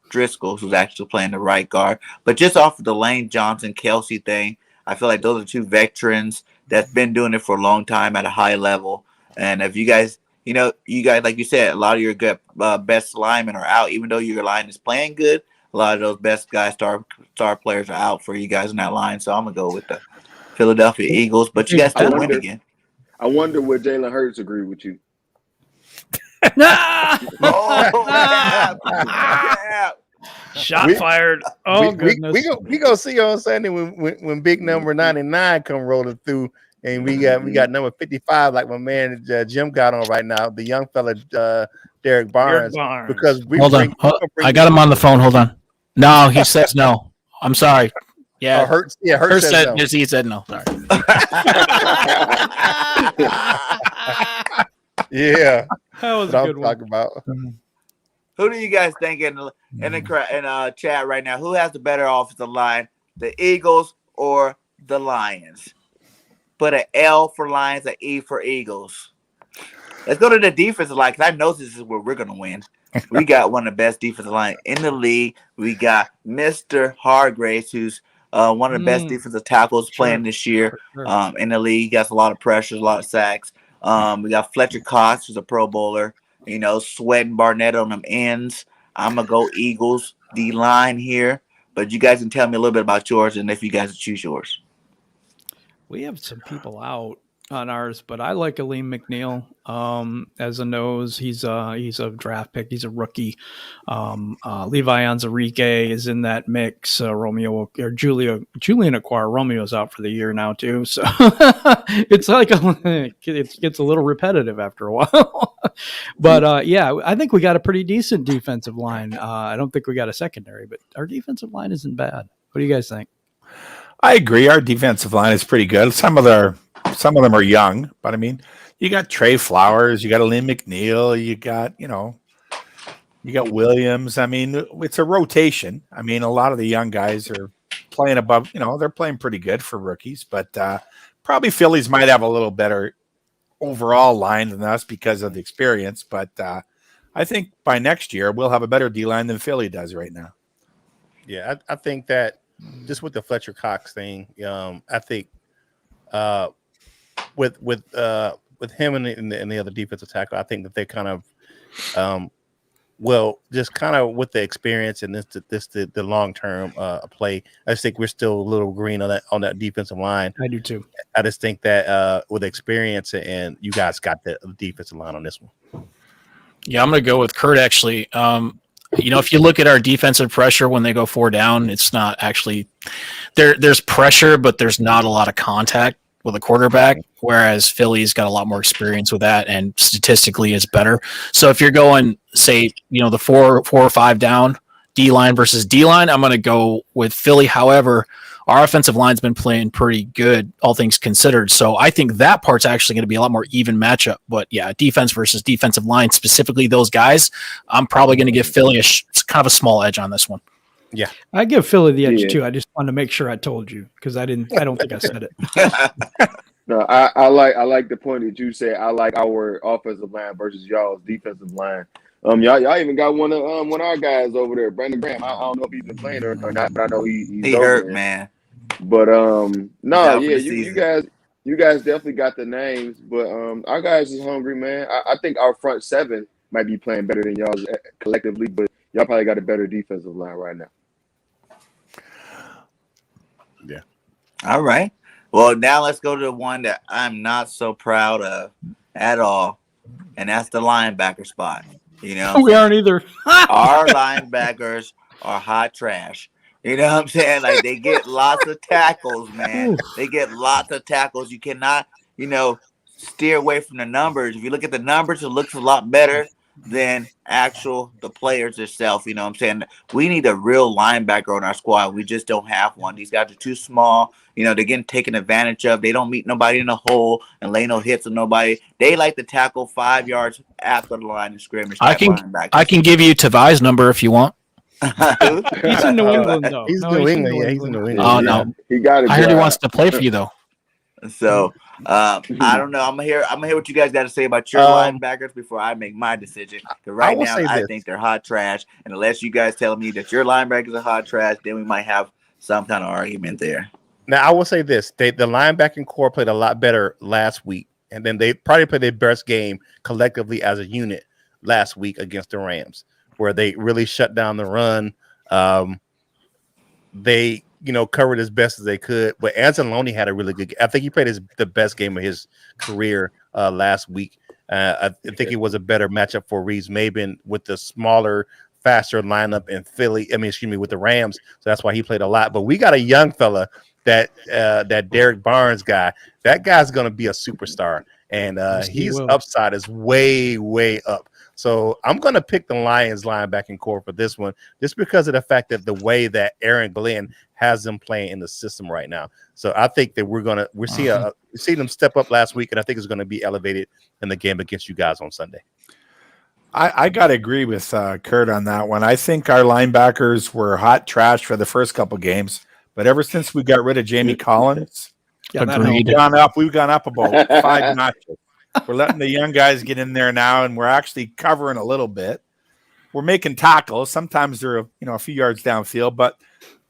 Driscoll, who's actually playing the right guard. But just off of the Lane Johnson Kelsey thing, I feel like those are two veterans that's been doing it for a long time at a high level. And if you guys, like you said, a lot of your good best linemen are out, even though your line is playing good. A lot of those best guys, star players, are out for you guys in that line. So I'm gonna go with the Philadelphia Eagles. But you guys still win again. I wonder would Jalen Hurts agree with you? Shot fired. Oh, goodness. We go see you on Sunday when big number 99 come rolling through, and we got number 55 like my man Jim got on right now, the young fella Derek Barnes. Because hold on, I got him on the phone. Hold on. No, he says no. I'm sorry. Yeah, Hurts said no. He said no. Sorry. Yeah, that was a good one. Talking about. Who do you guys think in the chat right now? Who has the better offensive line, the Eagles or the Lions? Put an L for Lions, an E for Eagles. Let's go to the defensive line, because I know this is where we're going to win. We got one of the best defensive line in the league. We got Mr. Hargraves, who's one of the best defensive tackles playing this year in the league. He got a lot of pressures, a lot of sacks. We got Fletcher Cox, who's a Pro Bowler. Sweat and Barnett on them ends. I'm going to go Eagles D-line here. But you guys can tell me a little bit about yours and if you guys choose yours. We have some people out on ours, but I like Aleem McNeil as a nose. He's a draft pick. He's a rookie. Levi Onzarike is in that mix. Julian Acquire. Romeo's out for the year now too, so it's like it gets a little repetitive after a while. But I think we got a pretty decent defensive line. I don't think we got a secondary, but our defensive line isn't bad. What do you guys think? I agree. Our defensive line is pretty good. Some of them are young, but I mean, you got Trey Flowers, you got Aleem McNeil, you got Williams. I mean, it's a rotation. I mean, a lot of the young guys are playing above. They're playing pretty good for rookies, but probably Phillies might have a little better overall line than us because of the experience. But I think by next year we'll have a better D line than Philly does right now. Yeah, I think that. Just with the Fletcher Cox thing, I think with him and the other defensive tackle, I think that they kind of just kind of with the experience and the long term play. I just think we're still a little green on that defensive line. I do too. I just think that with experience and you guys got the defensive line on this one. Yeah, I'm going to go with Kurt actually. If you look at our defensive pressure when they go 4 down, it's not actually there's pressure, but there's not a lot of contact with a quarterback, whereas Philly's got a lot more experience with that and statistically is better. So if you're going, say, the 4 or 5 down D-line versus D-line, I'm going to go with Philly. However, our offensive line's been playing pretty good, all things considered. So I think that part's actually going to be a lot more even matchup. But yeah, defense versus defensive line, specifically those guys, I'm probably going to give Philly kind of a small edge on this one. Yeah. I give Philly the edge Yeah. too. I just wanted to make sure I told you because I don't think I said it. No, I like the point that you said. I like our offensive line versus y'all's defensive line. Y'all even got one of our guys over there, Brandon Graham. I don't know if he's been playing or not, but I know he's He over hurt, there. man. But He's no, out for yeah, the you season. guys definitely got the names, but our guys is hungry, man. I think our front seven might be playing better than y'all's collectively, but y'all probably got a better defensive line right now. Yeah. All right. Well, now let's go to the one that I'm not so proud of at all, and that's the linebacker spot. You know, We aren't either. our linebackers are hot trash. You know what I'm saying? Like they get lots of tackles, man. They get lots of tackles. You cannot, steer away from the numbers. If you look at the numbers, it looks a lot better than the players itself. You know what I'm saying? We need a real linebacker on our squad. We just don't have one. These guys are too small. They're getting taken advantage of. They don't meet nobody in the hole and lay no hits on nobody. They like to tackle 5 yards after the line of scrimmage. I can give you Tavai's number if you want. He's in New England though. He's No, New England. Yeah, he's in New England. Oh no, he got it. I heard he wants to play for you though. So I don't know. I'm gonna hear what you guys got to say about your linebackers before I make my decision. Because right now I think they're hot trash, and unless you guys tell me that your linebackers are hot trash, then we might have some kind of argument there. Now I will say this: the linebacking core played a lot better last week, and then they probably played their best game collectively as a unit last week against the Rams, where they really shut down the run. They covered as best as they could, but Anzalone had a really good game. I think he played the best game of his career last week. I think it was a better matchup for Reeves-Maybin with the smaller, faster lineup in Philly. With the Rams. So that's why he played a lot. But we got a young fella that Derek Barnes guy. That guy's going to be a superstar, and his upside is way, way up. So I'm going to pick the Lions linebacking core for this one, just because of the fact that the way that Aaron Glenn has them playing in the system right now. So I think that we see them step up last week, and I think it's going to be elevated in the game against you guys on Sunday. I got to agree with Kurt on that one. I think our linebackers were hot trash for the first couple games, but ever since we got rid of Jamie Collins, we've gone up about 5 notches. We're letting the young guys get in there now, and we're actually covering a little bit. We're making tackles. Sometimes they're a few yards downfield, but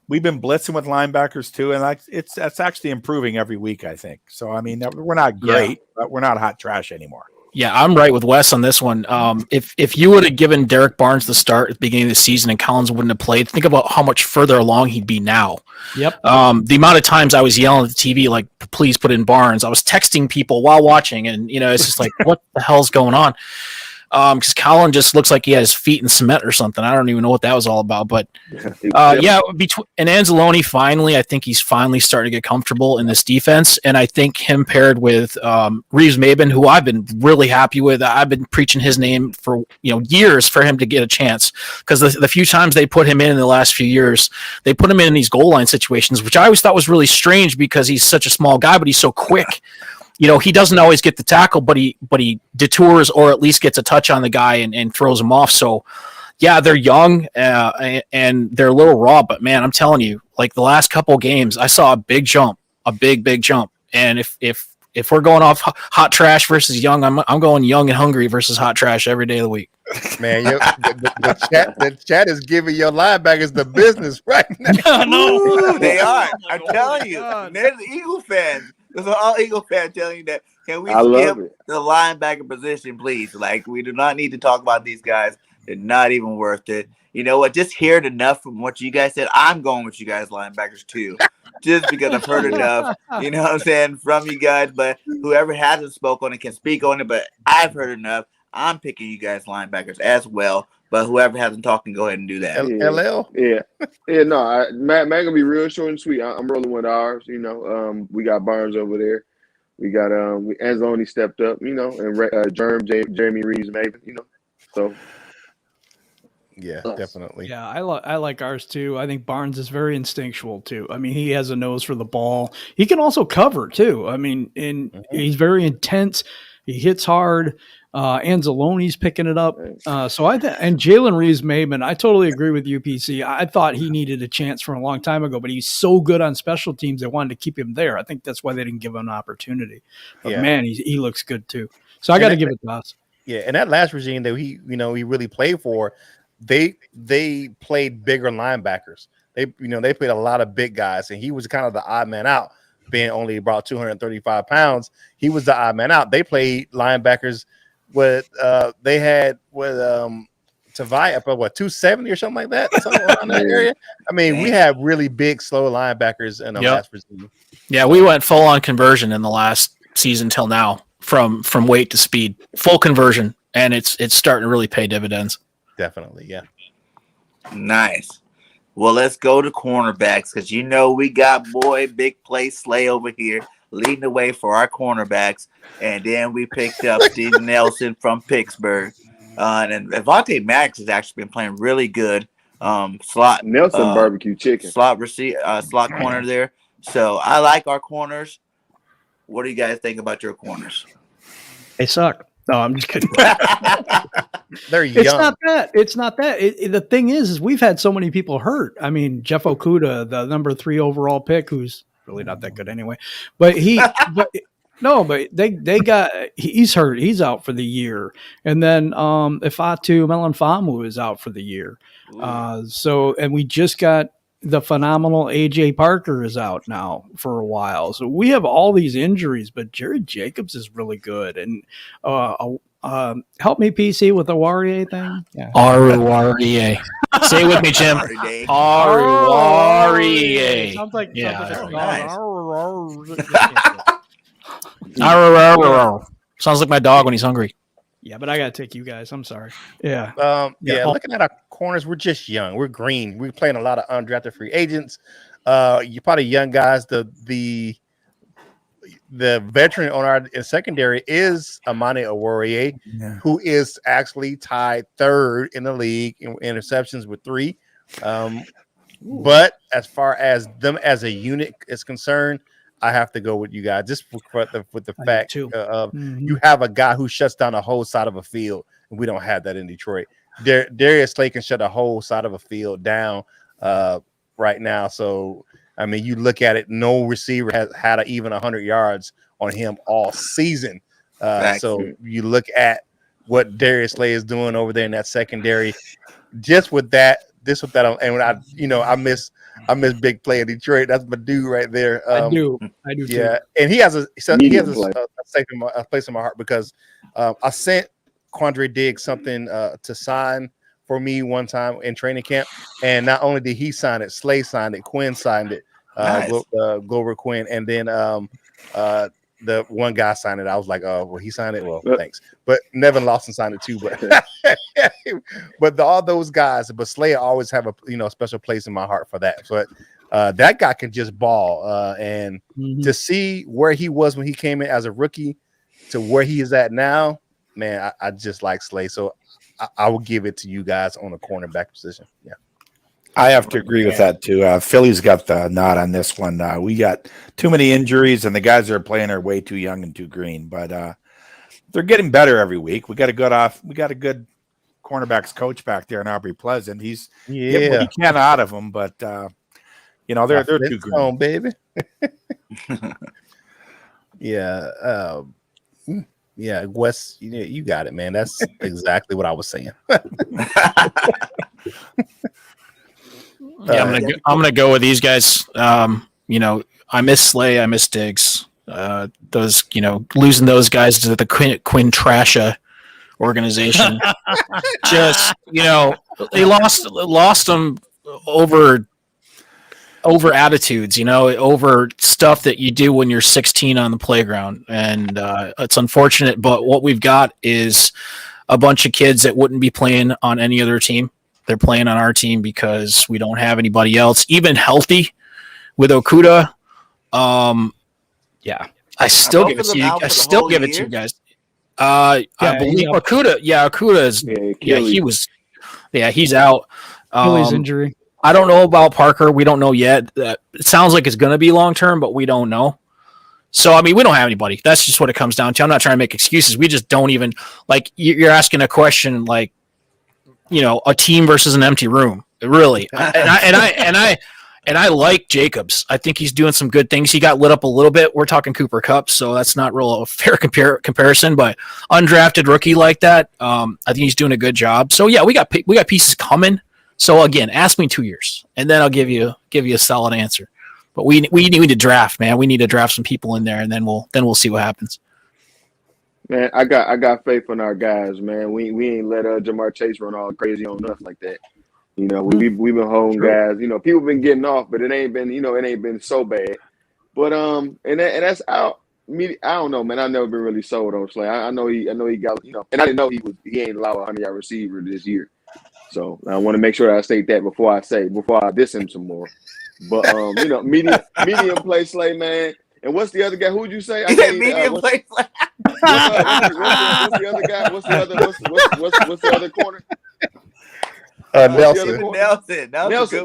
we've been blitzing with linebackers too, and that's actually improving every week, I think. So we're not great, but we're not hot trash anymore. Yeah, I'm right with Wes on this one. If you would have given Derek Barnes the start at the beginning of the season and Collins wouldn't have played, think about how much further along he'd be now. Yep. The amount of times I was yelling at the TV, like, please put in Barnes. I was texting people while watching, and, it's just like, what the hell's going on? Because Collins just looks like he has feet in cement or something. I don't even know what that was all about. But and Anzalone, I think he's finally starting to get comfortable in this defense. And I think him paired with Reeves-Maybin, who I've been really happy with. I've been preaching his name for years for him to get a chance, because the few times they put him in the last few years, they put him in these goal line situations, which I always thought was really strange because he's such a small guy, but he's so quick. He doesn't always get the tackle, but he detours or at least gets a touch on the guy and throws him off. So, yeah, they're young and they're a little raw, but man, I'm telling you, like the last couple of games, I saw a big jump. And if we're going off hot trash versus young, I'm going young and hungry versus hot trash every day of the week. Man, the chat is giving your linebackers the business right now. No, they are. I'm telling you, there's Eagle fans. There's all Eagle fans telling you that. Can we skip the linebacker position, please? Like, we do not need to talk about these guys. They're not even worth it. You know what? Just heard enough from what you guys said. I'm going with you guys linebackers too, just because I've heard enough. You know what I'm saying, from you guys. But whoever hasn't spoken on it can speak on it. But I've heard enough. I'm picking you guys linebackers as well. But whoever hasn't talked can go ahead and do that. LL? Yeah. No, Matt gonna be real short and sweet. I'm rolling with ours. We got Barnes over there. We got Anzalone stepped up. And Jeremy Reeves-Maybin. So. Yeah, definitely. Yeah, I like ours too. I think Barnes is very instinctual too. He has a nose for the ball. He can also cover too. And he's very intense. He hits hard. Anzalone's picking it up. And Jalen Reeves-Maybin, I totally agree with you, PC. I thought he needed a chance from a long time ago, but he's so good on special teams, they wanted to keep him there. I think that's why they didn't give him an opportunity. But man, he looks good too. So I got to give it to us. Yeah, and that last regime that he really played for, they played bigger linebackers. They played a lot of big guys, and he was kind of the odd man out, being only about 235 pounds. He was the odd man out. They played linebackers with they had with Tavai up 270 or something like that, something around that area. I mean, we have really big, slow linebackers in the last regime. Yeah, we went full on conversion in the last season till now, from weight to speed, full conversion, and it's starting to really pay dividends. Definitely, yeah. Nice. Well, let's go to cornerbacks because we got boy Big Play Slay over here leading the way for our cornerbacks, and then we picked up Steven Nelson from Pittsburgh, and Avonte Maddox has actually been playing really good. Slot Nelson barbecue chicken slot corner there. So I like our corners. What do you guys think about your corners? They suck. No, I'm just kidding. They're young. It's not that. The thing is we've had so many people hurt. I mean, Jeff Okudah, the number 3 overall pick, who's really not that good anyway. But he's hurt. He's out for the year. And then Ifeatu Melifonwu is out for the year. And we just got the phenomenal AJ Parker is out now for a while. So we have all these injuries, but Jared Jacobs is really good. And help me, PC, with the Warrior thing. Yeah. Warrior. Say it with me, Jim. Warrior. Sounds like Sounds like my dog when he's hungry. Yeah, but I got to take you guys. I'm sorry. Yeah. Looking at our corners, we're just young. We're green. We're playing a lot of undrafted free agents. You're probably young guys. The veteran on our secondary is Amani Oruwariye, who is actually tied 3rd in the league in interceptions with 3. But as far as them as a unit is concerned, I have to go with you guys just with the fact of you have a guy who shuts down a whole side of a field, and we don't have that in Detroit. Darius Slay can shut a whole side of a field down right now. So, I mean, you look at it, no receiver has had even 100 yards on him all season. So you look at what Darius Slay is doing over there in that secondary, just with that, and when I miss Big Play in Detroit. That's my dude right there. I do yeah, too. And he has a place in my heart because I sent Quandre Diggs something to sign for me one time in training camp, and not only did he sign it, Slay signed it, Quinn signed it, Glover Quinn, and then the one guy signed it. I was like, oh, well, he signed it. Well, thanks. But Nevin Lawson signed it too. But all those guys, but Slay always have a special place in my heart for that. But that guy can just ball. And to see where he was when he came in as a rookie to where he is at now, man, I just like Slay. So I will give it to you guys on the cornerback position. Yeah. I have to agree with that too. Philly's got the nod on this one. We got too many injuries, and the guys that are playing are way too young and too green. But they're getting better every week. We got a good cornerbacks coach back there in Aubrey Pleasant. He's getting what he can out of them, but they're too green, baby. Yeah. Yeah, Wes, you got it, man. That's exactly what I was saying. Yeah, I'm gonna go with these guys. I miss Slay, I miss Diggs. Those, losing those guys to the Quinn Trasha organization. Just, they lost them over attitudes, over stuff that you do when you're 16 on the playground. And it's unfortunate, but what we've got is a bunch of kids that wouldn't be playing on any other team. They're playing on our team because we don't have anybody else, even healthy with Okudah. I still give it to you. I still give it to you guys. I believe Okudah. Yeah, Okudah is. He's out. Achilles injury. I don't know about Parker. We don't know yet. It sounds like it's going to be long term, but we don't know. So, I mean, we don't have anybody. That's just what it comes down to. I'm not trying to make excuses. We just don't even like. You're asking a question like, a team versus an empty room. Really, and I like Jacobs. I think he's doing some good things. He got lit up a little bit. We're talking Cooper Kupp, so that's not real a fair comparison. But undrafted rookie like that, I think he's doing a good job. So yeah, we got pieces coming. So again, ask me 2 years, and then I'll give you a solid answer. But we need to draft, man. We need to draft some people in there, and then we'll see what happens. Man, I got faith in our guys, man. We ain't let Jamar Chase run all crazy on us like that. We've been holding guys. People been getting off, but it ain't been so bad. But and that's out. I don't know, man. I've never been really sold on Slay. I know he got and I didn't know he ain't allowed a 100-yard receiver this year. So I want to make sure I state that before I diss him some more. But medium play Slay, man. And what's the other guy? Who'd you say? Medium play Slay. What's the other guy? What's the other corner? Nelson.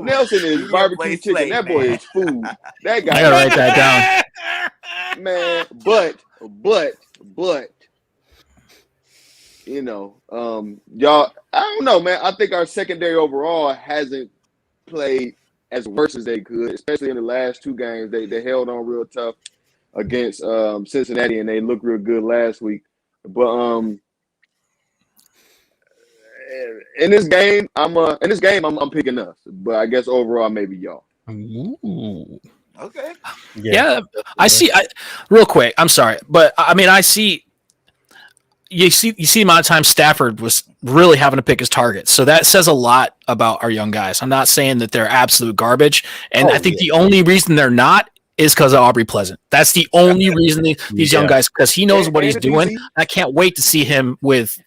Nelson is barbecue chicken. Slay, that boy is food. That guy. I gotta write that down. Man, but y'all, I don't know, man. I think our secondary overall hasn't played as worse as they could, especially in the last two games. They held on real tough against Cincinnati, and they looked real good last week. But in this game, I'm picking us. But I guess overall, maybe y'all. Ooh. Okay. Yeah, I see. Real quick, I'm sorry, but I mean, I see. You see the amount of time Stafford was really having to pick his targets. So that says a lot about our young guys. I'm not saying that they're absolute garbage. And I think the only reason they're not is because of Aubrey Pleasant. That's the only reason these young guys, because he knows what he's doing. I can't wait to see him with,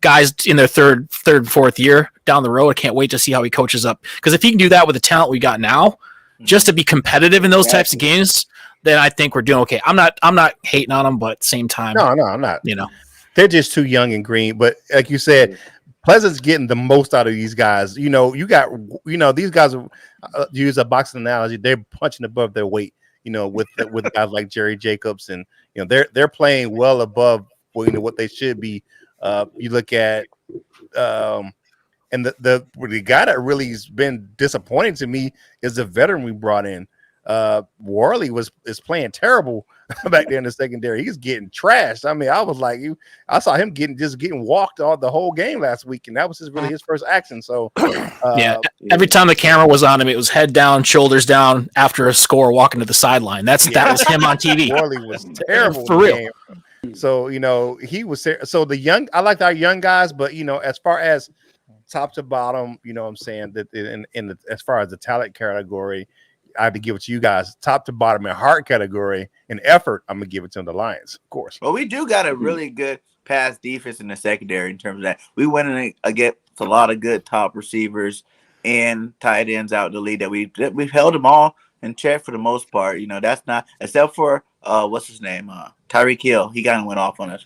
guys in their third, fourth year down the road. I can't wait to see how he coaches up. Because if he can do that with the talent we got now, just to be competitive in those types of games, then I think we're doing okay. I'm not hating on them, but at the same time, no, I'm not. They're just too young and green. But like you said, Pleasant's getting the most out of these guys. You got these guys use a boxing analogy. They're punching above their weight. With guys like Jerry Jacobs, and they're playing well above what they should be. You look at and the guy that really has been disappointing to me is the veteran we brought in. Worley is playing terrible back there in the secondary. He's getting trashed. I mean, I was like, I saw him getting walked all the whole game last week, and that was really his first action. So every time the camera was on him, it was head down, shoulders down after a score, walking to the sideline. That was him on TV. Worley was terrible for real. Game. So he was so the young. I like our young guys, but as far as top to bottom, what I'm saying that as far as the talent category, I have to give it to you guys. Top to bottom in heart category and effort, I'm gonna give it to the Lions, of course. Well, we do got a really good pass defense in the secondary in terms of that. We went in against a lot of good top receivers and tight ends out in the league that we've held them all in check for the most part. That's not except for what's his name, Tyreek Hill. He kind of went off on us,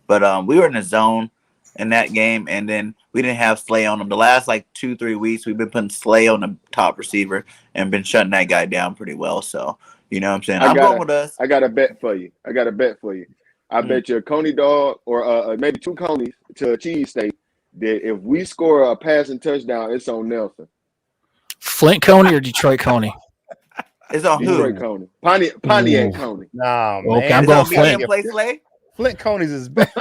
but we were in the zone in that game, and then we didn't have Slay on him. The last 2-3 weeks, we've been putting Slay on the top receiver and been shutting that guy down pretty well. So, what I'm saying? I'm going with us. I got a bet for you. I bet you a Coney dog or maybe two Coneys to a cheesesteak that if we score a passing touchdown, it's on Nelson. Flint Coney or Detroit Coney? It's on Detroit who? Coney. Pontiac Coney. Nah, man. Okay, I'm going Flint. Play Slay? Flint Coney's is bad.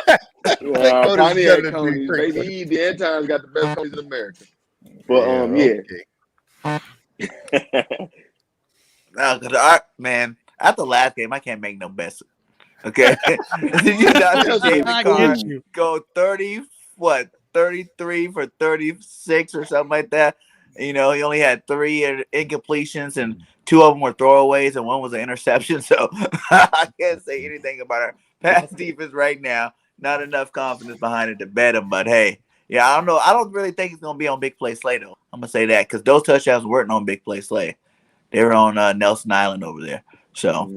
Pontiac Coney's, baby. The end times got the best Coney's in America. But No, man, after the last game, I can't make no bets. Okay, go 33 for 36 or something like that. He only had 3 incompletions and 2 of them were throwaways and 1 was an interception. So I can't say anything about our pass defense right now. Not enough confidence behind it to bet him. But hey, I don't know. I don't really think it's gonna be on Big Play Slay though. I'm gonna say that because those touchdowns weren't on Big Play Slay. They were on Nelson Island over there. So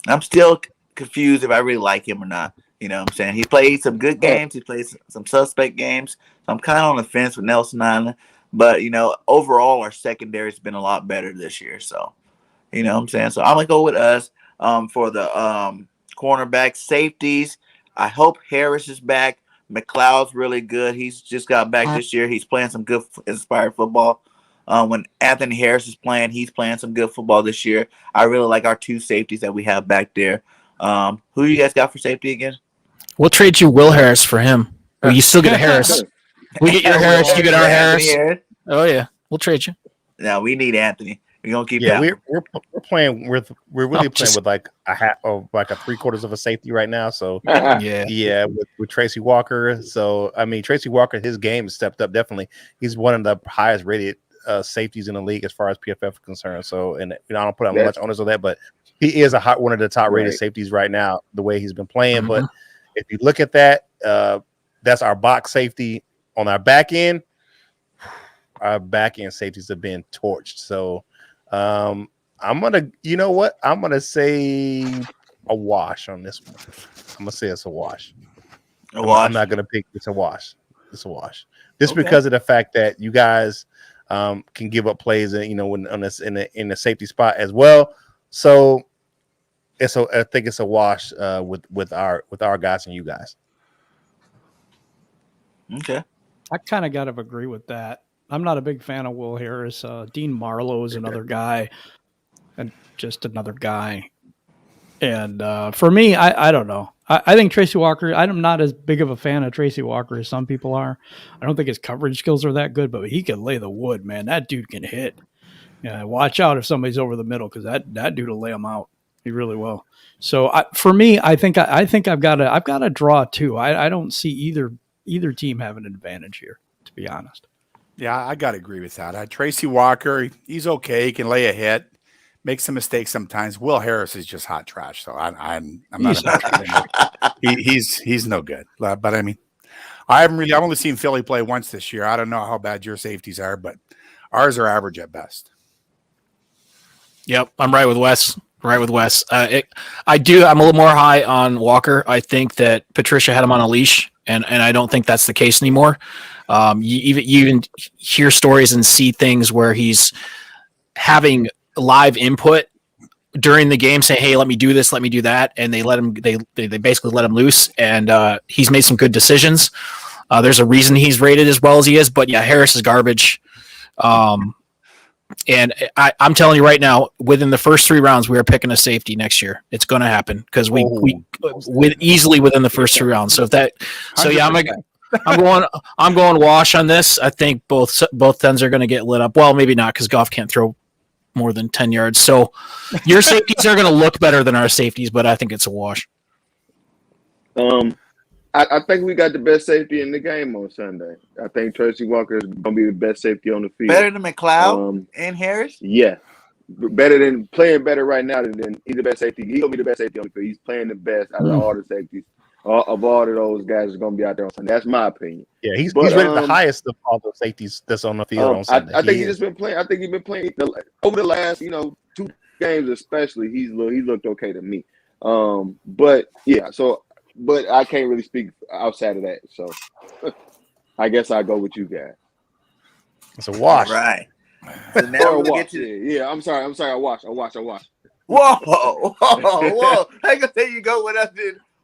I'm still confused if I really like him or not. What I'm saying? He played some good games. He played some suspect games. So I'm kind of on the fence with Nelson Island. But, overall, our secondary's been a lot better this year. So, what I'm saying? So I'm going to go with us. for the cornerback. Safeties, I hope Harris is back. McLeod's really good. He's just got back this year. He's playing some good inspired football. When Anthony Harris is playing, he's playing some good football this year. I really like our two safeties that we have back there. Who you guys got for safety again? We'll trade you Will Harris for him. Well, you still get Harris. We get your Harris. You get our Harris. Oh yeah, we'll trade you. No, we need Anthony. We're gonna keep. Yeah, we're playing with playing with like a half of like a 3/4 of a safety right now. So yeah, with Tracy Walker. So I mean, Tracy Walker, his game has stepped up definitely. He's one of the highest rated safeties in the league as far as PFF is concerned. So, and I don't put much onus on that, but he is one of the top rated safeties right now. The way he's been playing, but if you look at that, that's our box safety. On our back end, our back end safeties have been torched. So I'm gonna say a wash on this one. I'm gonna say it's a wash. I'm not gonna pick it's a wash. It's a wash. Just because of the fact that you guys can give up plays and when on this in the safety spot as well. So I think it's a wash with our guys and you guys. Okay. I kind of got to agree with that. I'm not a big fan of Will Harris. Dean Marlowe is another guy, and just another guy. And for me, I don't know. I think Tracy Walker, I'm not as big of a fan of Tracy Walker as some people are. I don't think his coverage skills are that good, but he can lay the wood, man. That dude can hit. Yeah, watch out if somebody's over the middle because that dude will lay them out. He really will. So for me, I think I've got a draw too. I don't see either team have an advantage here, to be honest. Yeah, I got to agree with that. Tracy Walker, he's okay. He can lay a hit, make some mistakes sometimes. Will Harris is just hot trash, so I'm not a big fan. He's no good. But I mean, I've only seen Philly play once this year. I don't know how bad your safeties are, but ours are average at best. Yep, I'm right with Wes. I'm a little more high on Walker. I think that Patricia had him on a leash, and I don't think that's the case anymore. You even hear stories and see things where he's having live input during the game, saying, "Hey, let me do this, let me do that," and they let him. They basically let him loose, and he's made some good decisions. There's a reason he's rated as well as he is, but yeah, Harris is garbage. And I'm telling you right now, within the first 3 rounds, we are picking a safety next year. It's going to happen because we easily within the first 3 rounds. So yeah, I'm going wash on this. I think both ends are going to get lit up. Well, maybe not because Goff can't throw more than 10 yards. So your safeties are going to look better than our safeties, but I think it's a wash. I think we got the best safety in the game on Sunday. I think Tracy Walker is going to be the best safety on the field. Better than McLeod and Harris? Yeah. Playing better right now than he's the best safety. He's going to be the best safety on the field. He's playing the best out of all the safeties. Of all of those guys is going to be out there on Sunday. That's my opinion. Yeah, he's rated the highest of all the safeties that's on the field on Sunday. I think he's just been playing. I think he's been playing over the last 2 games especially. He looked okay to me. But yeah, so. But I can't really speak outside of that, so I guess I'll go with you guys. It's a wash, all right? So now we'll get to yeah. I'm sorry. I wash. Whoa! I gonna say you go with us.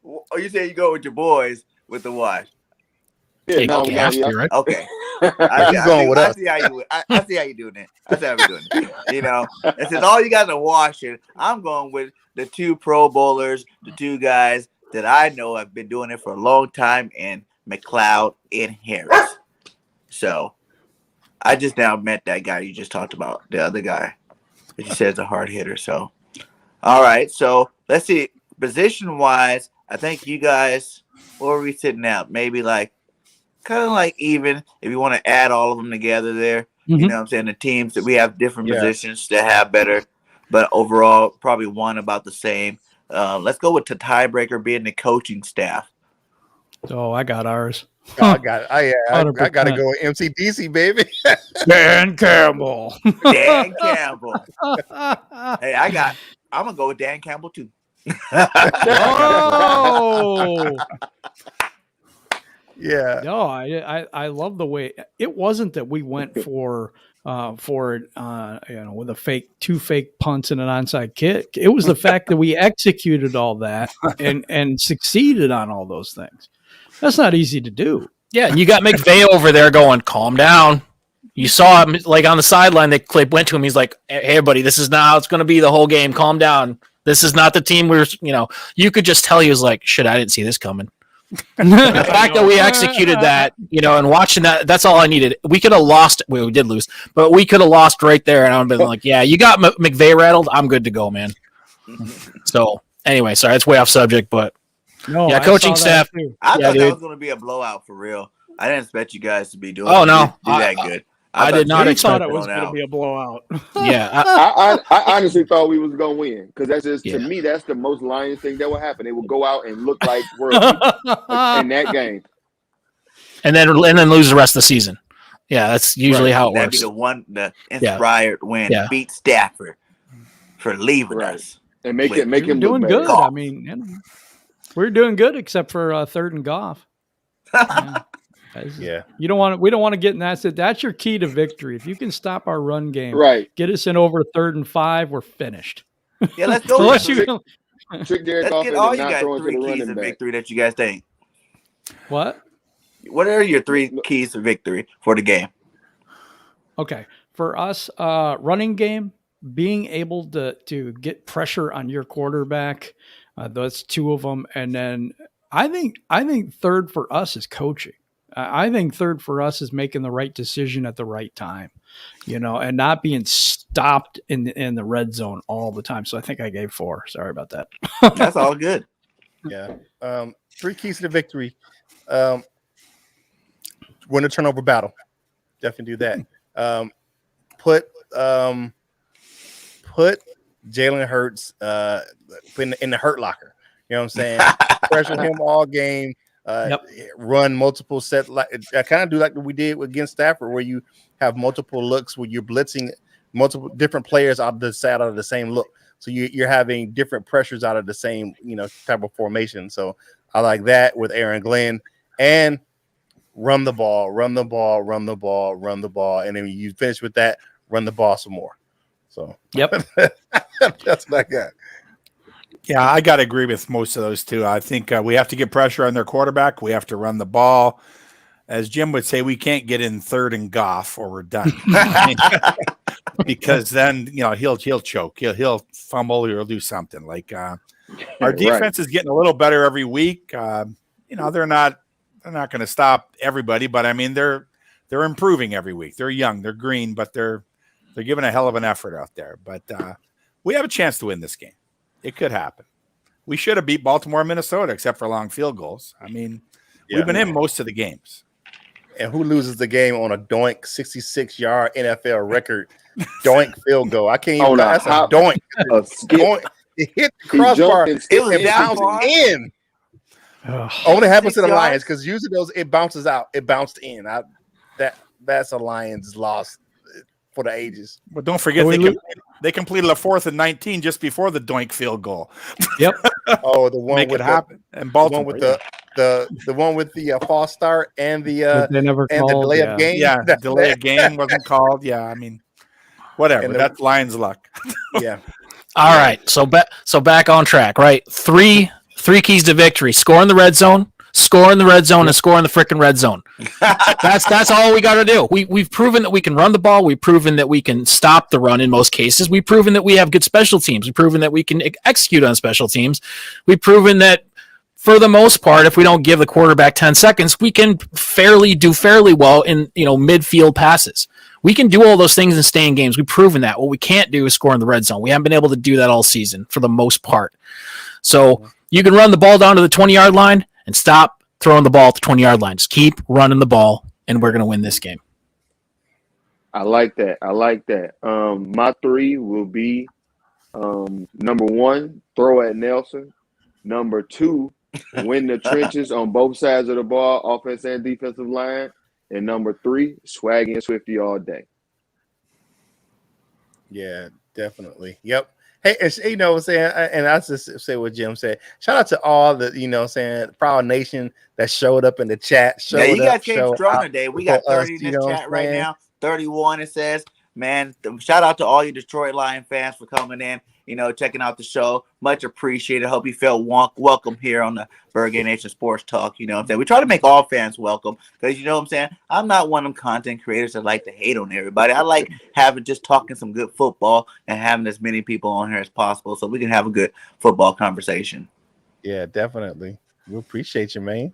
Or you say you go with your boys with the wash? Yeah, right? Okay. I see how you doing it. I see how you're doing it. And since all you guys are washing, I'm going with the 2 Pro Bowlers, the 2 guys that I know have been doing it for a long time, and McLeod and Harris. So I just now met that guy you just talked about, the other guy that you said is a hard hitter. So, all right. So let's see. Position wise, I think you guys, what are we sitting at? Maybe kind of like even if you want to add all of them together there. Mm-hmm. You know what I'm saying? The teams that we have different positions that have better, but overall probably one about the same. Let's go with the tiebreaker being the coaching staff. Oh, I got ours. I got it. I got to go with MCDC, baby. Dan Campbell. Dan Campbell. Hey, I'm going to go with Dan Campbell, too. Oh. Yeah. No, I love the way – it wasn't that we went for for it, with two fake punts and an onside kick. It was the fact that we executed all that and succeeded on all those things. That's not easy to do. Yeah, and you got McVay over there going, calm down. You saw him like on the sideline. They went to him. He's like, "Hey, everybody, this is not how it's going to be the whole game. Calm down. This is not the team we're." You could just tell he was like, "Shit, I didn't see this coming." The fact that we executed that, and watching that's all I needed. We could have lost. We did lose, but we could have lost right there, and I've been like, "Yeah, you got McVay rattled. I'm good to go, man." So anyway, sorry, it's way off subject, but No, yeah, I coaching saw staff. that too. I thought that dude. was going to be a blowout for real. I didn't expect you guys to be doing. Oh, no. do that good. I did not We expect thought it was going to be a blowout. Yeah, I honestly thought we was gonna win because that's just Yeah. to me that's the most Lions thing that would happen. They would go out and look like royalty in that game. and then lose the rest of the season. Yeah, that's usually how it That'd works. be the inspired win. Yeah. Beat Stafford for leaving Right. us. And make Wait, it make We were him doing look good. bad. I mean, we were doing good except for third and Goff. Yeah. We don't want to get in that. That's your key to victory. If you can stop our run game, Right. get us in over 3rd and 5, we're finished. Yeah, let's go. Unless let's you Trick Derek off get and all you not guys throw it to 3 the keys running to back. victory that you guys think. what? What are your 3 keys to victory for the game? Okay, for us, running game, being able to get pressure on your quarterback, that's 2 of them, and then I think third for us is coaching. I think third for us is making the right decision at the right time, and not being stopped in the red zone all the time. So I think I gave 4. Sorry about that. That's all good. Yeah. 3 keys to the victory. Win a turnover battle. Definitely do that. Put Jalen Hurts in the hurt locker. You know what I'm saying? Pressure him all game. Run multiple set. I kind of do like what we did against Stafford, where you have multiple looks where you're blitzing multiple different players out of the same look. So you're having different pressures out of the same type of formation. So I like that with Aaron Glenn and run the ball, and then you finish with that, run the ball some more. So Yep. that's what I got. Yeah, I got to agree with most of those too. I think we have to get pressure on their quarterback. We have to run the ball. As Jim would say, we can't get in 3rd and Goff or we're done. Because then he'll choke, he'll fumble, he'll do something. Like our defense is getting a little better every week. They're not going to stop everybody, but I mean they're improving every week. They're young, they're green, but they're giving a hell of an effort out there. But we have a chance to win this game. It could happen. We should have beat Baltimore and Minnesota, except for long field goals. I mean, we've been in most of the games. And who loses the game on a doink 66-yard NFL record doink field goal? I can't even. That's a doink. Doink. It hit the crossbar. It bounced in. Only happens to the Lions because usually it bounces out. It bounced in. That's a Lions loss for the ages. But don't forget they completed a 4th and 19 just before the doink field goal. Yep. Oh, the one Make with it happen. And Baltimore the one with the false start and the they never and called, the delay of game. Yeah, delay of game wasn't called. Yeah, I mean, whatever. That's Lions luck. Yeah. All right, so back on track, right? Three keys to victory: score in the red zone, and score in the freaking red zone. That's all we got to do. We've proven that we can run the ball. We've proven that we can stop the run in most cases. We've proven that we have good special teams. We've proven that we can execute on special teams. We've proven that for the most part, if we don't give the quarterback 10 seconds, we can do fairly well in midfield passes. We can do all those things and stay in games. We've proven that. What we can't do is score in the red zone. We haven't been able to do that all season for the most part. So you can run the ball down to the 20-yard line and stop throwing the ball at the 20-yard line. Just keep running the ball, and we're going to win this game. I like that. My 3 will be number 1, throw at Nelson. Number 2, win the trenches on both sides of the ball, offense and defensive line. And number 3, Swaggy and Swifty all day. Yeah, definitely. Yep. Hey, what I'm saying, and I just say what Jim said. Shout out to all the, Proud Nation that showed up in the chat. You guys came strong today. We got 30 in this chat right now. 31, it says. man, shout out to all you Detroit Lion fans for coming in, checking out the show. Much appreciated. Hope you felt welcome here on the Birdgang Nation Sports Talk. You know what I'm saying? We try to make all fans welcome because, you know what I'm saying? I'm not one of them content creators that like to hate on everybody. I like just talking some good football and having as many people on here as possible so we can have a good football conversation. Yeah, definitely. We appreciate you, man.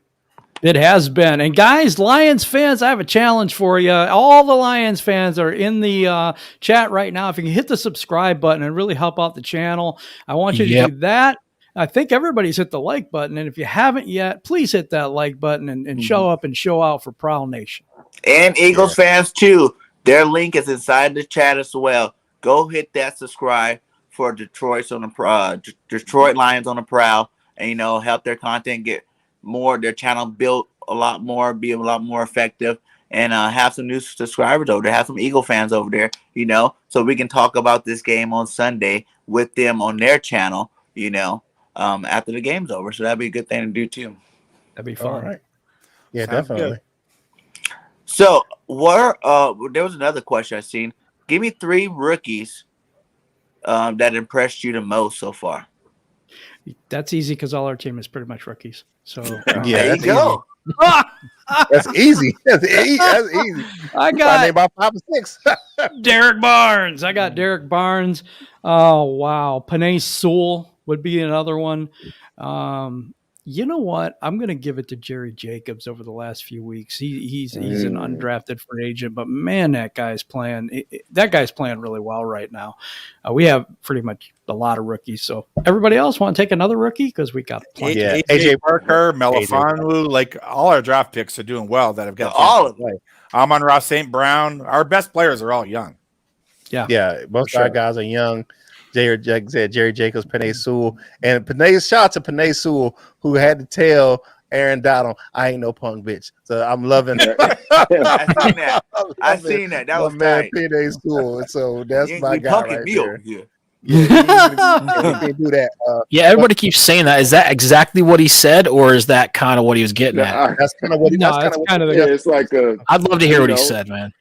It has been. And guys, Lions fans, I have a challenge for you. All the Lions fans are in the chat right now. If you can hit the subscribe button and really help out the channel, I want you to do that. I think everybody's hit the like button. And if you haven't yet, please hit that like button and show up and show out for Prowl Nation. And Eagles fans, too. Their link is inside the chat as well. Go hit that subscribe for Detroit Lions on the Prowl and, help their content get their channel built a lot more, be a lot more effective, and have some new subscribers over there, have some Eagle fans over there, so we can talk about this game on Sunday with them on their channel, after the game's over. So that'd be a good thing to do too. That'd be fun. All right. Yeah, Sounds definitely. good. So there was another question I seen. Give me 3 rookies that impressed you the most so far. That's easy because all our team is pretty much rookies. So Yeah, there you go. That's easy. That's easy. I got about 5 or 6. Derek Barnes. I got Derek Barnes. Oh, wow. Panay Sewell would be another one. You know what? I'm going to give it to Jerry Jacobs over the last few weeks. He's an undrafted free agent, but man, that guy's playing really well right now. We have pretty much a lot of rookies. So everybody else want to take another rookie? Because we got plenty. Yeah. AJ Parker, Melifonwu, like all our draft picks are doing well that have got all of them. Amon-Ra St. Brown. Our best players are all young. Yeah, most of our guys are young. Jerry Jacobs, Panay Sewell, and shout out to Panay Sewell, who had to tell Aaron Donald, "I ain't no punk bitch." So I'm loving it. I seen that. That was man, tight. Panay Sewell. So that's my guy right there. Yeah. Yeah, he can do that. Everybody keeps saying that. Is that exactly what he said, or is that kind of what he was getting at? That's kind of what. It's like I'd love to hear what he said, man.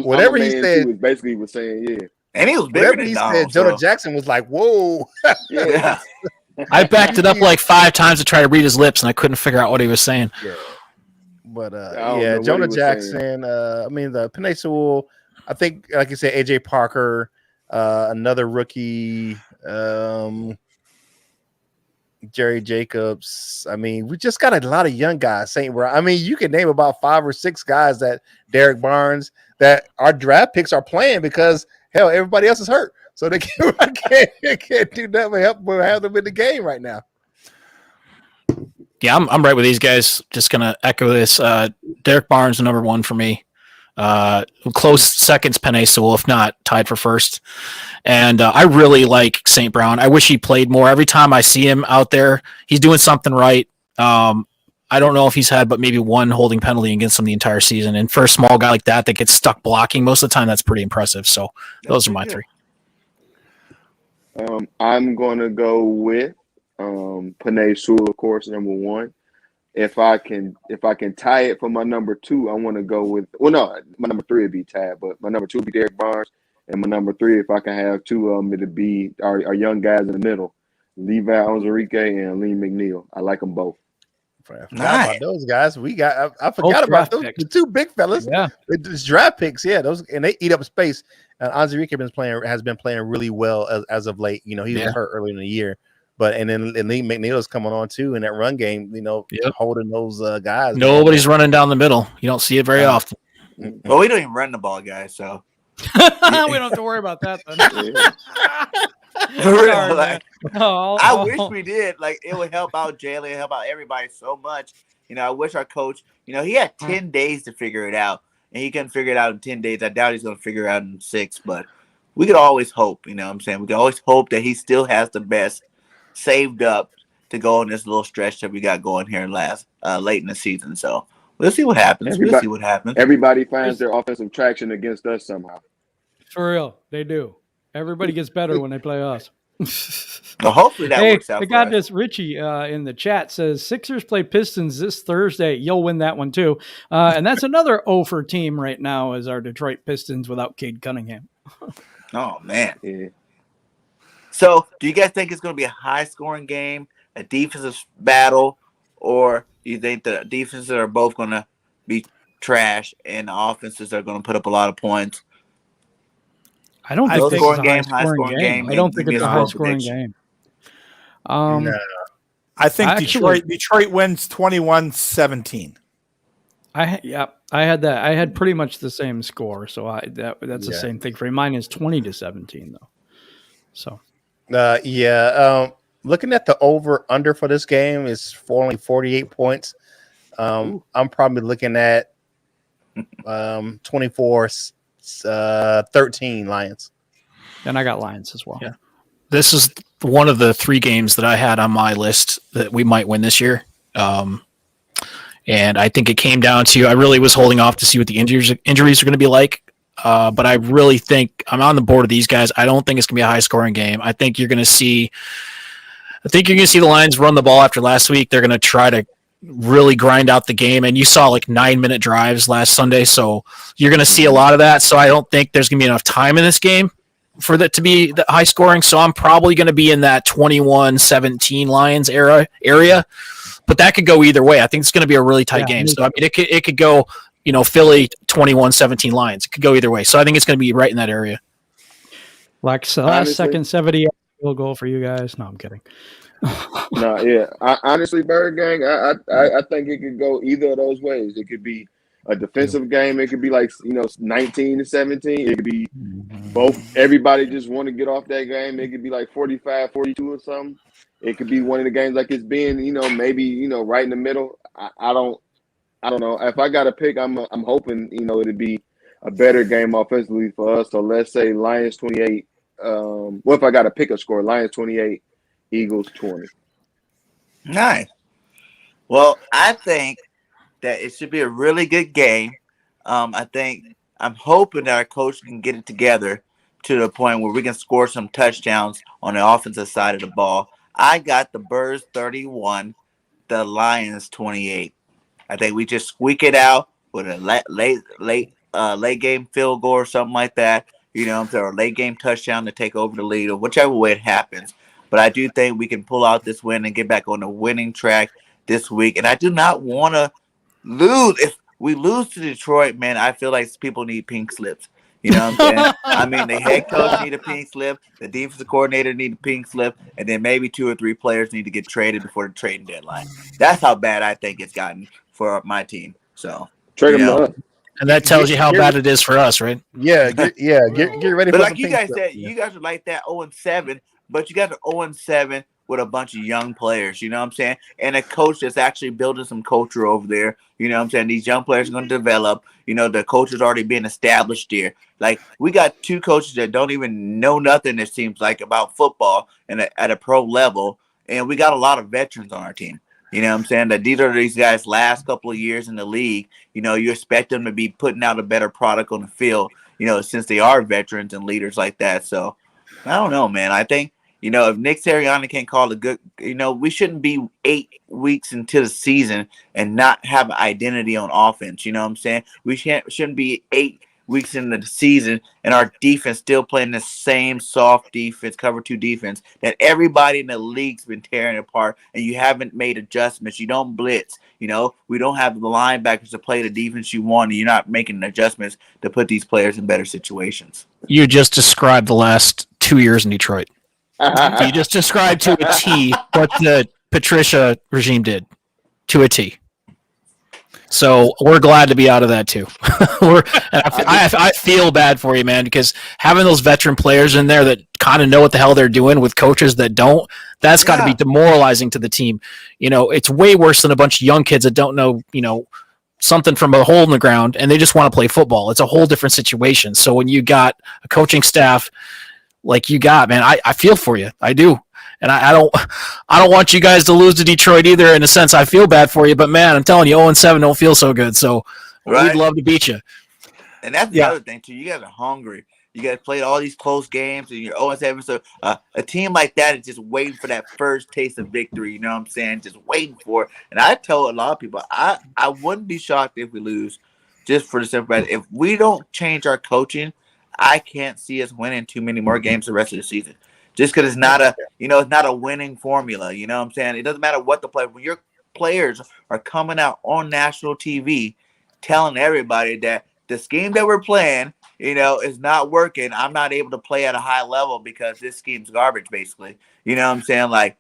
Whatever he said was basically was saying, yeah. And he was bigger whatever than he Donald, said. Jonah Jackson was like, "Whoa." Yeah. I backed it up like 5 times to try to read his lips, and I couldn't figure out what he was saying. Yeah. But know Jonah what he was Jackson. The Panay Sewell. I think, like you said, AJ Parker. Another rookie, Jerry Jacobs. I mean, we just got a lot of young guys. You can name about 5 or 6 guys that Derek Barnes that our draft picks are playing because hell, everybody else is hurt, so they can't do nothing but have them in the game right now. Yeah, I'm right with these guys. Just gonna echo this. Derek Barnes, number 1 for me. Close seconds, Panay Sewell, if not tied for first. And I really like St. Brown. I wish he played more. Every time I see him out there, he's doing something right. I don't know if he's had but maybe 1 holding penalty against him the entire season. And for a small guy like that gets stuck blocking most of the time, that's pretty impressive. So those are my 3. I'm going to go with Panay Sewell, of course, number 1. If I can tie it for my number 2, I want to go with. Well, no, my number 3 would be tied, but my number 2 would be Derek Barnes, and my number 3, if I can have 2 of them, it'd be our young guys in the middle, Levi Onwuzurike and Lee McNeil. I like them both. I forgot about those guys. I forgot about those the 2 big fellas. Yeah, it's draft picks. Yeah, those, and they eat up space. Onwuzurike has been playing really well as of late. He was hurt early in the year. But and Lee McNeil is coming on too in that run game, holding those guys. Nobody's running down the middle. You don't see it very often. Well, we don't even run the ball, guys, so we don't have to worry about that then. For real, Sorry, I wish we did. Like, it would help out Jalen, help out everybody so much. I wish our coach, he had 10 days to figure it out, and he couldn't figure it out in 10 days. I doubt he's going to figure it out in 6, but we could always hope, what I'm saying? We could always hope that he still has the best saved up to go on this little stretch that we got going here late in the season. So we'll see what happens. Everybody finds their offensive traction against us somehow. For real, they do. Everybody gets better when they play us. So hopefully that works out. I got this. Richie in the chat says Sixers play Pistons this Thursday. You'll win that one too. And that's another 0 team right now is our Detroit Pistons without Cade Cunningham. Oh man. Yeah. So do you guys think it's going to be a high scoring game, a defensive battle, or do you think the defenses are both going to be trash and the offenses are going to put up a lot of points? I don't think it's a high scoring game. I don't think it's a high scoring game. No. I think Detroit wins 21-17. I had that. I had pretty much the same score, so that's the same thing for me. Mine is 20-17 though. So looking at the over under for this game is for only 48 points. I'm probably looking at 24-13 Lions. And I got Lions as well. Yeah. This is one of the 3 games that I had on my list that we might win this year. And I think it came down to, I really was holding off to see what the injuries are going to be like. But I really think I'm on the board of these guys. I don't think it's going to be a high scoring game. I think you're going to see the Lions run the ball after last week. They're going to try to really grind out the game. And you saw like 9-minute drives last Sunday. So you're going to see a lot of that. So I don't think there's going to be enough time in this game for that to be the high scoring. So I'm probably going to be in that 21-17 Lions area, but that could go either way. I think it's going to be a really tight game. So I mean, it could go, Philly 21-17 Lions. It could go either way. So I think it's going to be right in that area. Like last second 70 field goal for you guys. No, I'm kidding. No, yeah. Honestly, Birdgang, I think it could go either of those ways. It could be a defensive game. It could be like 19-17. It could be both. Everybody just want to get off that game. It could be like 45-42 or something. It could be one of the games like it's being, maybe right in the middle. I don't know. If I got to pick, I'm hoping it'd be a better game offensively for us. So let's say Lions 28. What if I got to pick a score? Lions 28, Eagles 20. Nice. Well, I think that it should be a really good game. I'm hoping that our coach can get it together to the point where we can score some touchdowns on the offensive side of the ball. I got the Birds 31, the Lions 28. I think we just squeak it out with a late game field goal or something like that. Or a late game touchdown to take over the lead, or whichever way it happens. But I do think we can pull out this win and get back on the winning track this week. And I do not want to lose. If we lose to Detroit, man, I feel like people need pink slips. You know what I'm saying? I mean, the head coach need a pink slip, the defensive coordinator need a pink slip, and then maybe 2 or 3 players need to get traded before the trading deadline. That's how bad I think it's gotten for my team. So trade them up. And that tells you how bad it is for us, right? Yeah, get ready. But like you guys said, you guys are like that 0-7, but you guys are 0-7 with a bunch of young players, you know what I'm saying? And a coach that's actually building some culture over there, you know what I'm saying? These young players are going to develop. The coach is already being established here. Like, we got 2 coaches that don't even know nothing, it seems like, about football and at a pro level, and we got a lot of veterans on our team. You know what I'm saying? That these guys' last couple of years in the league. You expect them to be putting out a better product on the field, since they are veterans and leaders like that. So, I don't know, man. I think, if Nick Sirianni can't call it good, we shouldn't be 8 weeks into the season and not have an identity on offense. You know what I'm saying? We shouldn't be 8 weeks into the season and our defense still playing the same soft defense, cover 2 defense that everybody in the league's been tearing apart, and you haven't made adjustments. You don't blitz. We don't have the linebackers to play the defense you want, and you're not making adjustments to put these players in better situations. You just described the last 2 years in Detroit. You just described to a T what the Patricia regime did to a T. So we're glad to be out of that too. I feel bad for you, man, because having those veteran players in there that kind of know what the hell they're doing with coaches that don't, that's got to be demoralizing to the team. It's way worse than a bunch of young kids that don't know, something from a hole in the ground and they just want to play football. It's a whole different situation. So when you got a coaching staff like you got, man, I feel for you. I do. And I don't want you guys to lose to Detroit either. In a sense, I feel bad for you, but man, I'm telling you, 0-7 don't feel so good. So we'd love to beat you. And that's the other thing too. You guys are hungry. You guys played all these close games, and you're 0-7. So a team like that is just waiting for that first taste of victory. You know what I'm saying? Just waiting for it. And I tell a lot of people, I wouldn't be shocked if we lose, just for the simple fact, if we don't change our coaching, I can't see us winning too many more games the rest of the season. Just because it's not it's not a winning formula. You know what I'm saying? It doesn't matter what the play. When your players are coming out on national TV, telling everybody that the scheme that we're playing, is not working. I'm not able to play at a high level because this scheme's garbage, basically. You know what I'm saying? Like,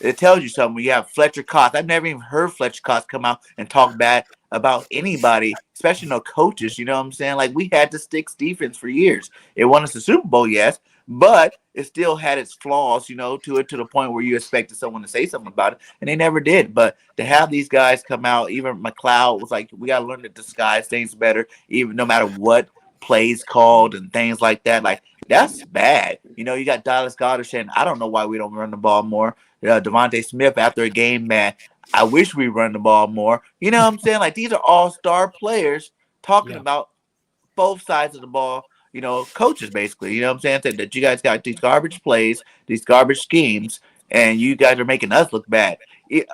it tells you something. When you have Fletcher Cox, I've never even heard Fletcher Cox come out and talk bad about anybody, especially no coaches. You know what I'm saying? Like, we had the Sticks defense for years. It won us the Super Bowl, yes, but it still had its flaws, to the point where you expected someone to say something about it, and they never did. But to have these guys come out, even McLeod was like, we got to learn to disguise things better, even no matter what plays called and things like that. Like, that's bad. You got Dallas Goedert saying, I don't know why we don't run the ball more. Devontae Smith after a game, man, I wish we run the ball more. You know what I'm saying? Like, these are all-star players talking about both sides of the ball, coaches basically. You know what I'm saying? That you guys got these garbage plays, these garbage schemes, and you guys are making us look bad.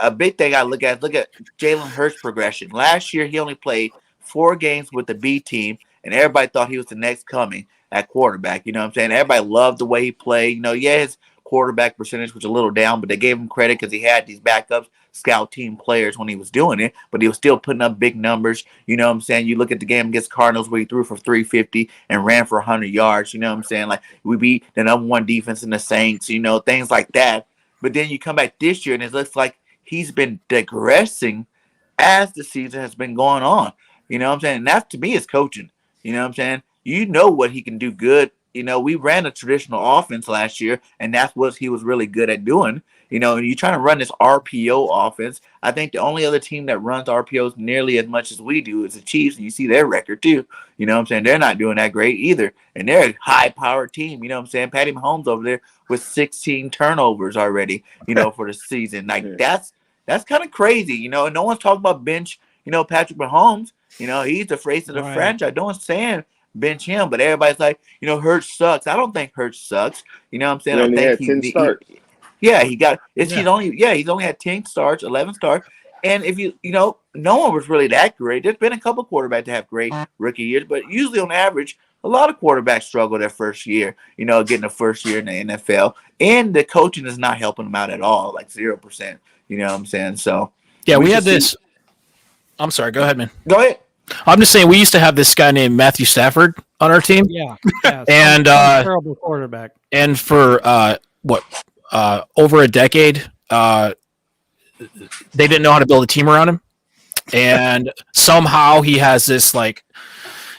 A big thing I look at Jalen Hurts' progression. Last year, he only played 4 games with the B team, and everybody thought he was the next coming at quarterback. You know what I'm saying? Everybody loved the way he played. His quarterback percentage was a little down, but they gave him credit because he had these backups, scout team players when he was doing it, but he was still putting up big numbers. You know what I'm saying? You look at the game against Cardinals where he threw for 350 and ran for 100 yards. You know what I'm saying? Like, we beat the number 1 defense in the Saints, things like that. But then you come back this year and it looks like he's been digressing as the season has been going on. You know what I'm saying? And that, to me, is coaching. You know what I'm saying? You know what he can do good. We ran a traditional offense last year, and that's what he was really good at doing. And you're trying to run this RPO offense. I think the only other team that runs RPOs nearly as much as we do is the Chiefs, and you see their record too. You know what I'm saying? They're not doing that great either, and they're a high-powered team. You know what I'm saying? Patty Mahomes over there with 16 turnovers already, for the season. Like, that's kind of crazy, and no one's talking about bench, Patrick Mahomes. He's the face of the franchise. No one's saying bench him, but everybody's like, Hurts sucks. I don't think Hurts sucks. You know what I'm saying? He only had 10 starts. He's only had 10 starts, 11 starts. And if no one was really that great. There's been a couple quarterbacks that have great rookie years, but usually on average, a lot of quarterbacks struggle their first year, getting the first year in the NFL. And the coaching is not helping them out at all, like 0%. You know what I'm saying? So yeah, we had this. I'm sorry, go ahead, man. Go ahead. I'm just saying we used to have this guy named Matthew Stafford on our team. Yeah. And terrible quarterback. And for over a decade, they didn't know how to build a team around him. And somehow he has this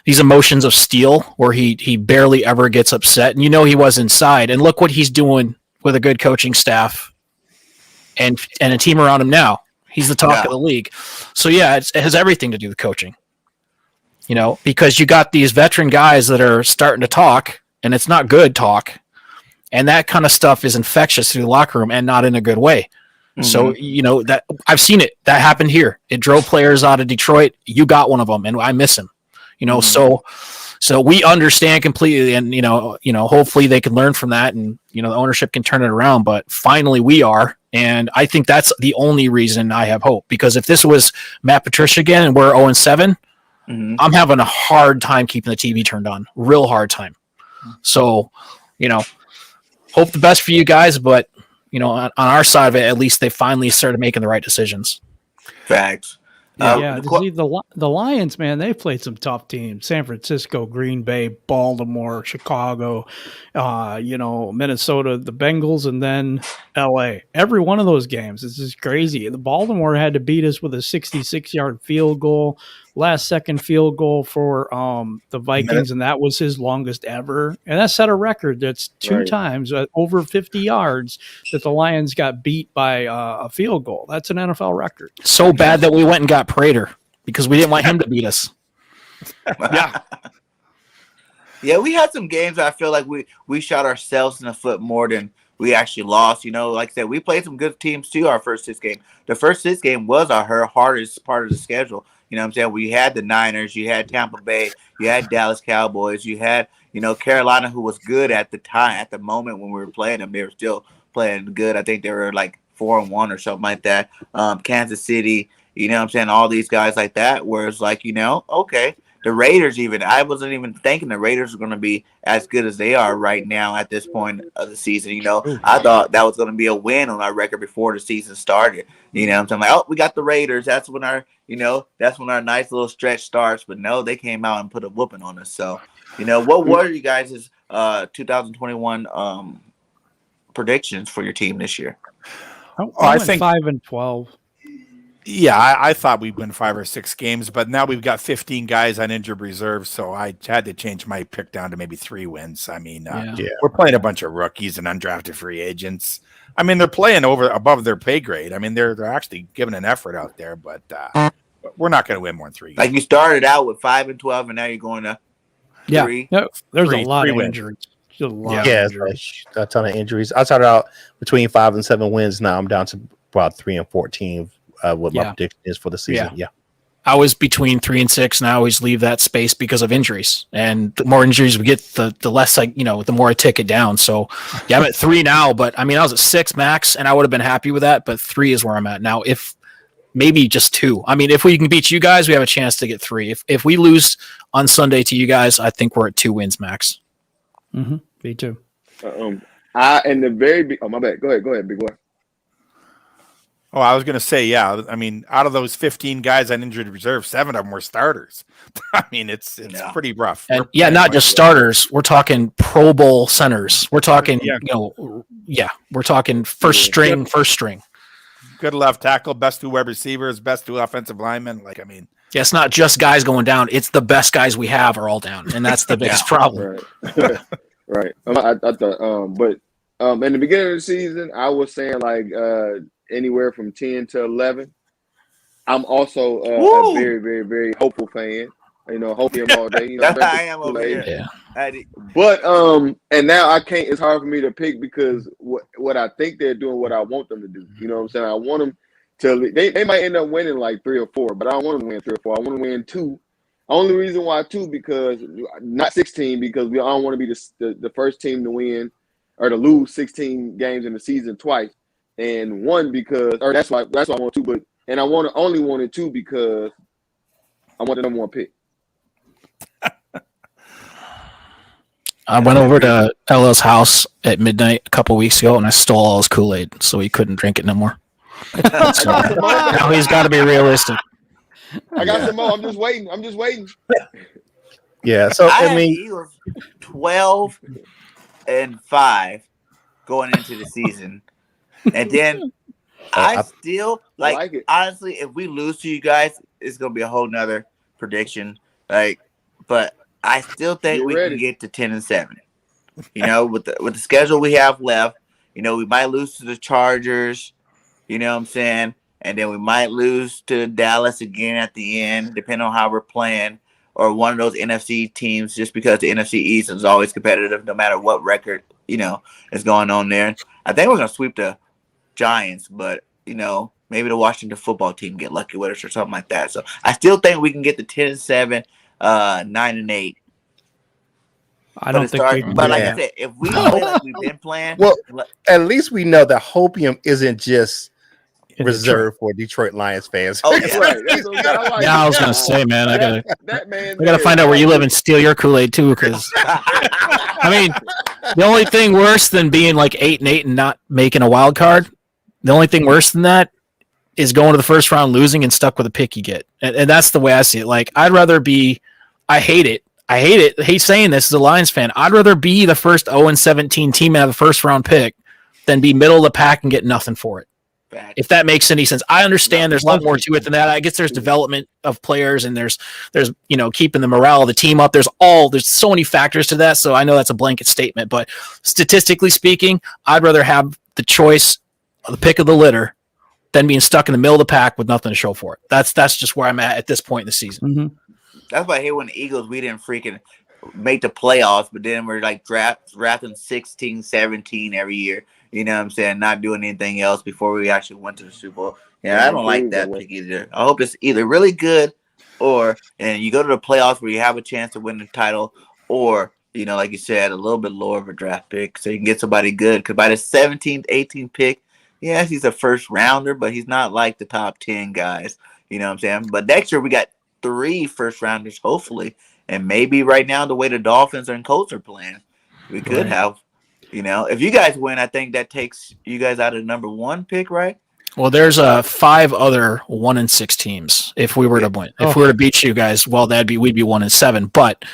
these emotions of steel where he barely ever gets upset, and he was inside. And look what he's doing with a good coaching staff and a team around him now. He's the talk of the league. So yeah, it has everything to do with coaching. Because you got these veteran guys that are starting to talk, and it's not good talk, and that kind of stuff is infectious through the locker room and not in a good way. Mm-hmm. So that I've seen it. That happened here. It drove players out of Detroit. You got one of them, and I miss him. So we understand completely, and hopefully they can learn from that, and the ownership can turn it around. But finally, we are, and I think that's the only reason I have hope. Because if this was Matt Patricia again and we're 0-7. Mm-hmm. I'm having a hard time keeping the TV turned on. Real hard time. So, hope the best for you guys, but, on our side of it, at least they finally started making the right decisions. Facts. The Lions, man, they've played some tough teams. San Francisco, Green Bay, Baltimore, Chicago, Minnesota, the Bengals, and then LA. Every one of those games is just crazy. The Baltimore had to beat us with a 66-yard field goal, last second field goal for the Vikings, and that was his longest ever. And that set a record. That's 2 times over 50 yards that the Lions got beat by a field goal. That's an NFL record. So bad that we went and got Prater because we didn't want him to beat us. Yeah, we had some games where I feel like we shot ourselves in the foot more than we actually lost. Like I said, we played some good teams too our first 6 games. The first 6 game was our hardest part of the schedule. You know what I'm saying? We had the Niners, you had Tampa Bay, you had Dallas Cowboys, you had, Carolina, who was good at the moment when we were playing them, they were still playing good. I think they were like 4-1 or something like that. Kansas City, all these guys like that, where it's like, okay. The Raiders, I wasn't even thinking the Raiders were going to be as good as they are right now at this point of the season. I thought that was going to be a win on our record before the season started. I'm like, oh, we got the Raiders. That's when our nice little stretch starts. But no, they came out and put a whooping on us. So, what were you guys' 2021 predictions for your team this year? I think 5-12. Yeah, I thought we'd win 5 or 6 games, but now we've got 15 guys on injured reserve, so I had to change my pick down to maybe 3 wins. I mean, we're playing a bunch of rookies and undrafted free agents. I mean, they're playing above their pay grade. I mean, they're actually giving an effort out there, but we're not going to win more than 3 games. Like you started out with 5-12, and now you're going to 3. Yeah, there's Three a lot of wins. injuries. There's a lot of Yeah, injuries. a ton of injuries. I started out between 5 and 7 wins. Now I'm down to about 3 and 14. What my prediction is for the season. Yeah. I was between 3 and 6, and I always leave that space because of injuries. And the more injuries we get, the less the more I tick it down. So I'm at 3 now, but I mean, I was at 6 max, and I would have been happy with that. But 3 is where I'm at now. If maybe just 2. I mean, if we can beat you guys, we have a chance to get 3. If we lose on Sunday to you guys, I think we're at 2 wins max. Mm-hmm. Me too. My bad. Go ahead, big boy. Oh, I was going to say, yeah. I mean, out of those 15 guys on injured reserve, 7 of them were starters. I mean, it's pretty rough. And not just starters. We're talking Pro Bowl centers. We're talking, we're talking first string. Good left tackle, best 2 wide receivers, best 2 offensive linemen. Yeah, it's not just guys going down. It's the best guys we have are all down, and that's the biggest problem. Right. Right. I thought, but in the beginning of the season, I was saying anywhere from 10 to 11. I'm also a very, very, very hopeful fan. Hoping all day. I am over here. Yeah. But and now I can't. It's hard for me to pick because what I think they're doing, what I want them to do. You know what I'm saying? I want them to. They might end up winning like 3 or 4, but I don't want them to win 3 or 4. I want them to win 2. Only reason why 2 because not 16 because I don't want to be the first team to win or to lose 16 games in the season twice. And 1 because, or that's why I want 2, and I only wanted 2 because I want the number 1 pick. I went over to LL's house at midnight a couple weeks ago, and I stole all his Kool-Aid, so he couldn't drink it no more. So now he's got to be realistic. I got some more. I'm just waiting. Yeah. So I mean, he was 12-5 going into the season. And then I still like it. Honestly, if we lose to you guys, it's gonna be a whole nother prediction. But I still think we can get to 10-7. With the schedule we have left, we might lose to the Chargers, you know what I'm saying? And then we might lose to Dallas again at the end, depending on how we're playing, or one of those NFC teams, just because the NFC East is always competitive, no matter what record, is going on there. I think we're gonna sweep the Giants, but maybe the Washington football team get lucky with us or something like that. So I still think we can get the 10-7, 9-8. I don't think we can. But like I said, if we play like we've been playing, well, at least we know that Hopium isn't just reserved for Detroit Lions fans. Oh, yeah. Right. I was gonna say, man, I gotta find out where you live and steal your Kool-Aid too, because I mean, the only thing worse than being like 8-8 and not making a wild card, the only thing worse than that is going to the first round, losing, and stuck with a pick you get, and that's the way I see it. Like, I'd rather be. I hate it. I hate saying this as a Lions fan. I'd rather be the first 0-17 team and have a first round pick than be middle of the pack and get nothing for it. If that makes any sense. I understand there's a lot more to it than that. I guess there's development of players and there's keeping the morale of the team up. There's so many factors to that. So I know that's a blanket statement, but statistically speaking, I'd rather have the choice of the pick of the litter than being stuck in the middle of the pack with nothing to show for it. That's just where I'm at this point in the season. Mm-hmm. That's why I hate when the Eagles, we didn't freaking make the playoffs, but then we're like drafting 16, 17 every year. You know what I'm saying? Not doing anything else before we actually went to the Super Bowl. Yeah, I don't like that pick either. I hope it's either really good and you go to the playoffs where you have a chance to win the title, or you know, like you said, a little bit lower of a draft pick, so you can get somebody good. Because by the 17th, 18th pick, yes, he's a first rounder, but he's not like the top 10 guys. You know what I'm saying? But next year we got 3 first rounders, hopefully, and maybe right now the way the Dolphins and Colts are playing, we could have. You know, if you guys win, I think that takes you guys out of the number 1 pick, right? Well, there's 5 other 1-6 teams. If we were to win, if we were to beat you guys, well, we'd be 1-7. But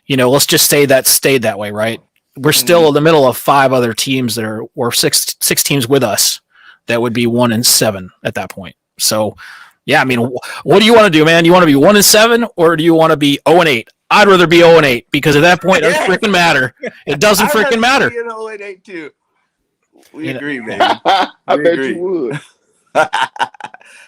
you know, let's just say that stayed that way, right? We're still in the middle of 5 other teams that or six teams with us that would be 1-7 at that point. So, yeah, I mean, what do you want to do, man? You want to be 1-7 or do you want to be 0-8? I'd rather be 0-8 because at that point it doesn't freaking matter. It doesn't freaking matter. 0-8 too. We agree, baby. I bet you would.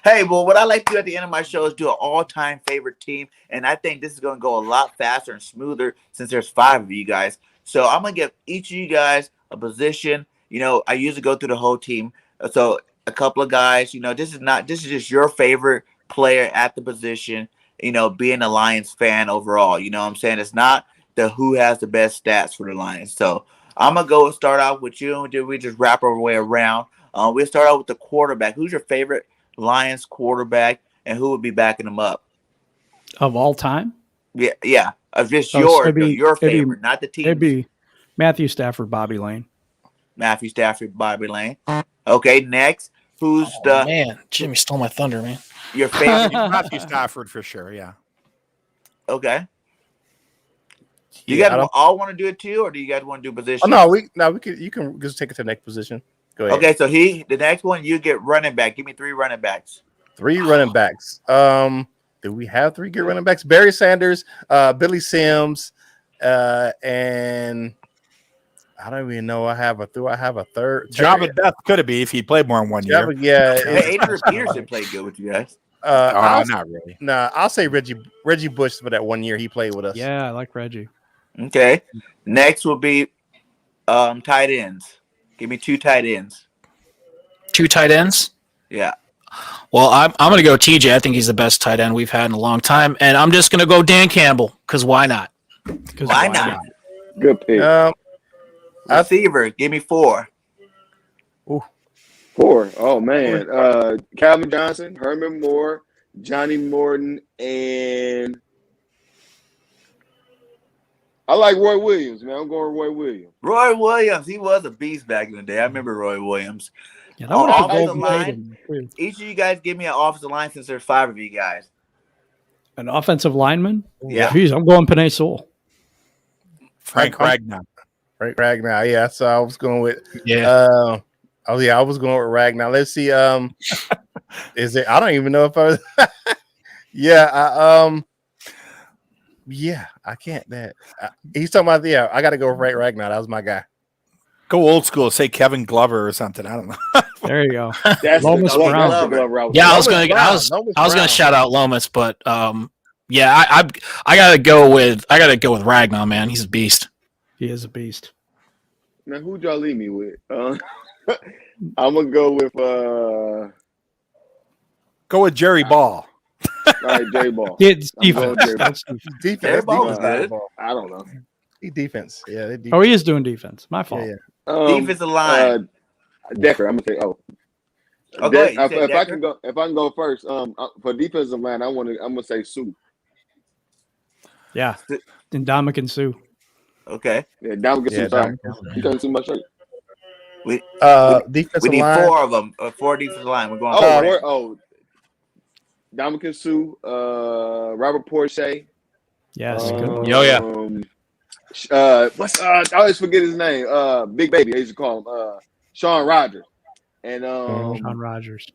Hey, well, what I like to do at the end of my show is do an all-time favorite team, and I think this is going to go a lot faster and smoother since there's 5 of you guys. So I'm going to give each of you guys a position. You know, I usually go through the whole team. So a couple of guys, you know, this is just your favorite player at the position, you know, being a Lions fan overall. You know what I'm saying? It's not the who has the best stats for the Lions. So I'm going to go and start out with you, and then we just wrap our way around. We'll start out with the quarterback. Who's your favorite Lions quarterback, and who would be backing him up? Of all time? Yeah. Just your favorite, not the team. It'd be Matthew Stafford, Bobby Lane. Matthew Stafford, Bobby Lane. Okay, next. Who's man? Jimmy stole my thunder, man. Your favorite? Matthew Stafford for sure, yeah. Okay. You guys all want to do it too, or do you guys want to do position? Oh, we can. You can just take it to the next position. Go ahead. Okay, so the next one you get running back. Give me 3 running backs. 3 running backs. Do we have 3 good running backs? Barry Sanders, Billy Sims, and I don't even know. I have a third. Java Death could it be if he played more in 1 year? Yeah. Hey, Adrian Peterson played good with you guys. Not really. Nah, I'll say Reggie Bush for that 1 year he played with us. Yeah, I like Reggie. Okay. Next will be tight ends. Give me 2 tight ends. 2 tight ends? Yeah. Well, I'm going to go TJ. I think he's the best tight end we've had in a long time. And I'm just going to go Dan Campbell because why not? Why not? Good pick. Receiver, give me 4. 4. Oh, man. Calvin Johnson, Herman Moore, Johnny Morton, and I like Roy Williams, man. I'm going Roy Williams. Roy Williams, he was a beast back in the day. I remember Roy Williams. Yeah, that would have offensive been line. Each of you guys give me an offensive line since there's 5 of you guys. An offensive lineman? Yeah. Geez, I'm going Panay Sewell. Frank Ragnar. Frank Ragnar. Yeah, so I was going with Yeah. I was going with Ragnar. Let's see. Is it? I don't even know if I was. I can't. He's talking about. Yeah, I got to go with Frank Ragnar. That was my guy. Go old school. Say Kevin Glover or something. I don't know. There you go. That's Lomas the Brown. route. Yeah, I was going to shout out Lomas, but yeah, I got to go with Ragnar, man. He's a beast. He is a beast. Man, who'd y'all leave me with? I'm gonna go with Go with Jerry Ball. all right, J Ball. It's I'm defense. going J-Ball. That's defense. Defense. Jerry Ball was good. I don't know. He defense. Yeah, they defense. Oh, he is doing defense. My fault. Yeah. Defensive line. Decker. I'm gonna say. Okay. If I can go first. For defensive line, I'm gonna say Sue. Yeah. And Dominican Sue. Okay. Yeah, down get some time. You can't see my shirt. Defensive We need line. 4 of them. 4 defensive line. We're going. Dominican Sue, Robert Porsche. Yes. Good one. Oh, yeah. I always forget his name. Big Baby, I used to call him. Sean Rogers. And Sean Rogers.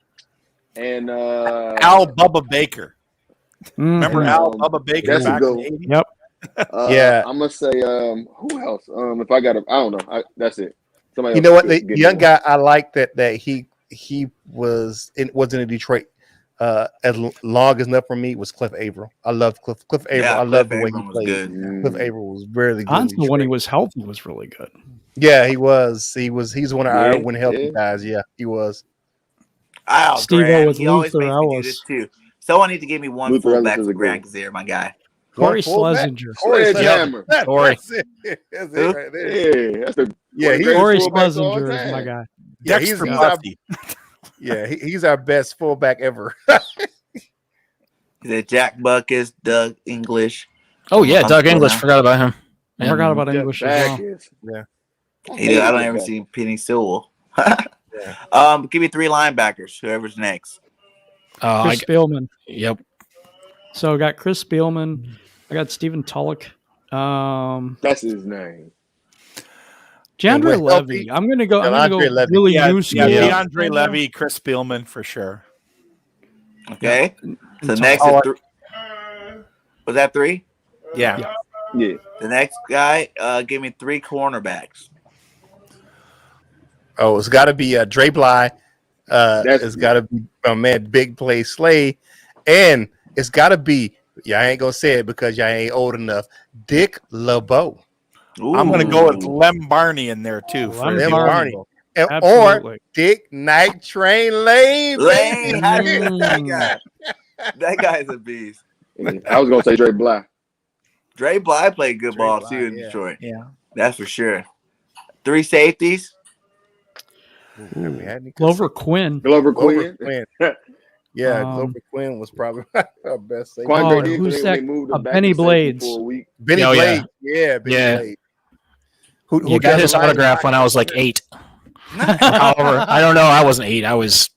and Al Bubba Baker. Remember Al Bubba Baker that's a back good in one. the 80s? Yep. Yeah. I'm gonna say who else? If I got I don't know. That's it. Somebody You else know what? get The it. young guy, I like that he was in Detroit as long as enough for me was Cliff Averill. I loved Cliff Averill. Yeah, I loved the Cliff way he Averill was played. good. Cliff Averill was really good. Honestly, when he was healthy, was really good. Yeah, he was. He's one of our Yeah, when healthy yeah. guys. Yeah, he was. Steve-O Grant. with He always Luther makes me do Ellis. this too. Someone needs to give me one Luther fullback Ellis is for a Grant good because they're my guy. Corey fullback. Schlesinger. Sledgehammer. Corey. That's it. That's it right there. Yeah, that's the Yeah, one of the he- greatest Corey fullbacks of all Schlesinger is my time. guy. Yeah, Dexter he's our, Buffy. he's our best fullback ever. He said Jack Buckus, Doug English. Oh yeah, Doug Hospital English. now. Forgot about him. I forgot about English as well. Yeah. I don't ever see Penny Sewell. Give me 3 linebackers. Whoever's next. Chris Spielman. Yep. So I got Chris Spielman. I got Stephen Tulloch. That's his name. DeAndre And with Levy. I'm gonna go DeAndre Levy. really Yeah, new school. DeAndre Levy, Chris Spielman for sure. Okay. So It's next all- is 3. Was that 3? Yeah. Yeah. The next guy, give me 3 cornerbacks. Oh, it's got to be Dre Bly. That's- It's got to be my man Big Play Slay, and it's got to be I ain't gonna say it because y'all ain't old enough. Dick LeBeau, I'm going to go with Lem Barney in there too. Lem Lem Barney. Barney. or Absolutely. Dick Night Train Lane. Lane, how do you Mm. that guy? That guy's a beast. I was gonna say Dre Bly. Dre Bly played good Dre ball Bly, too in yeah. Detroit. Yeah. That's for sure. 3 safeties. Have we had any- Glover Quinn. Glover Glover Quinn. Quinn. Yeah, Um, Glover Quinn was probably our best safety. Quandre Oh, Diggs, who's they that? moved him back Benny to safety Blades. for a week. Benny Oh, yeah. Blade. Yeah, Benny Yeah. Blade. Who You got does his the line- autograph when I was like 8. However, I don't know. I wasn't 8. I was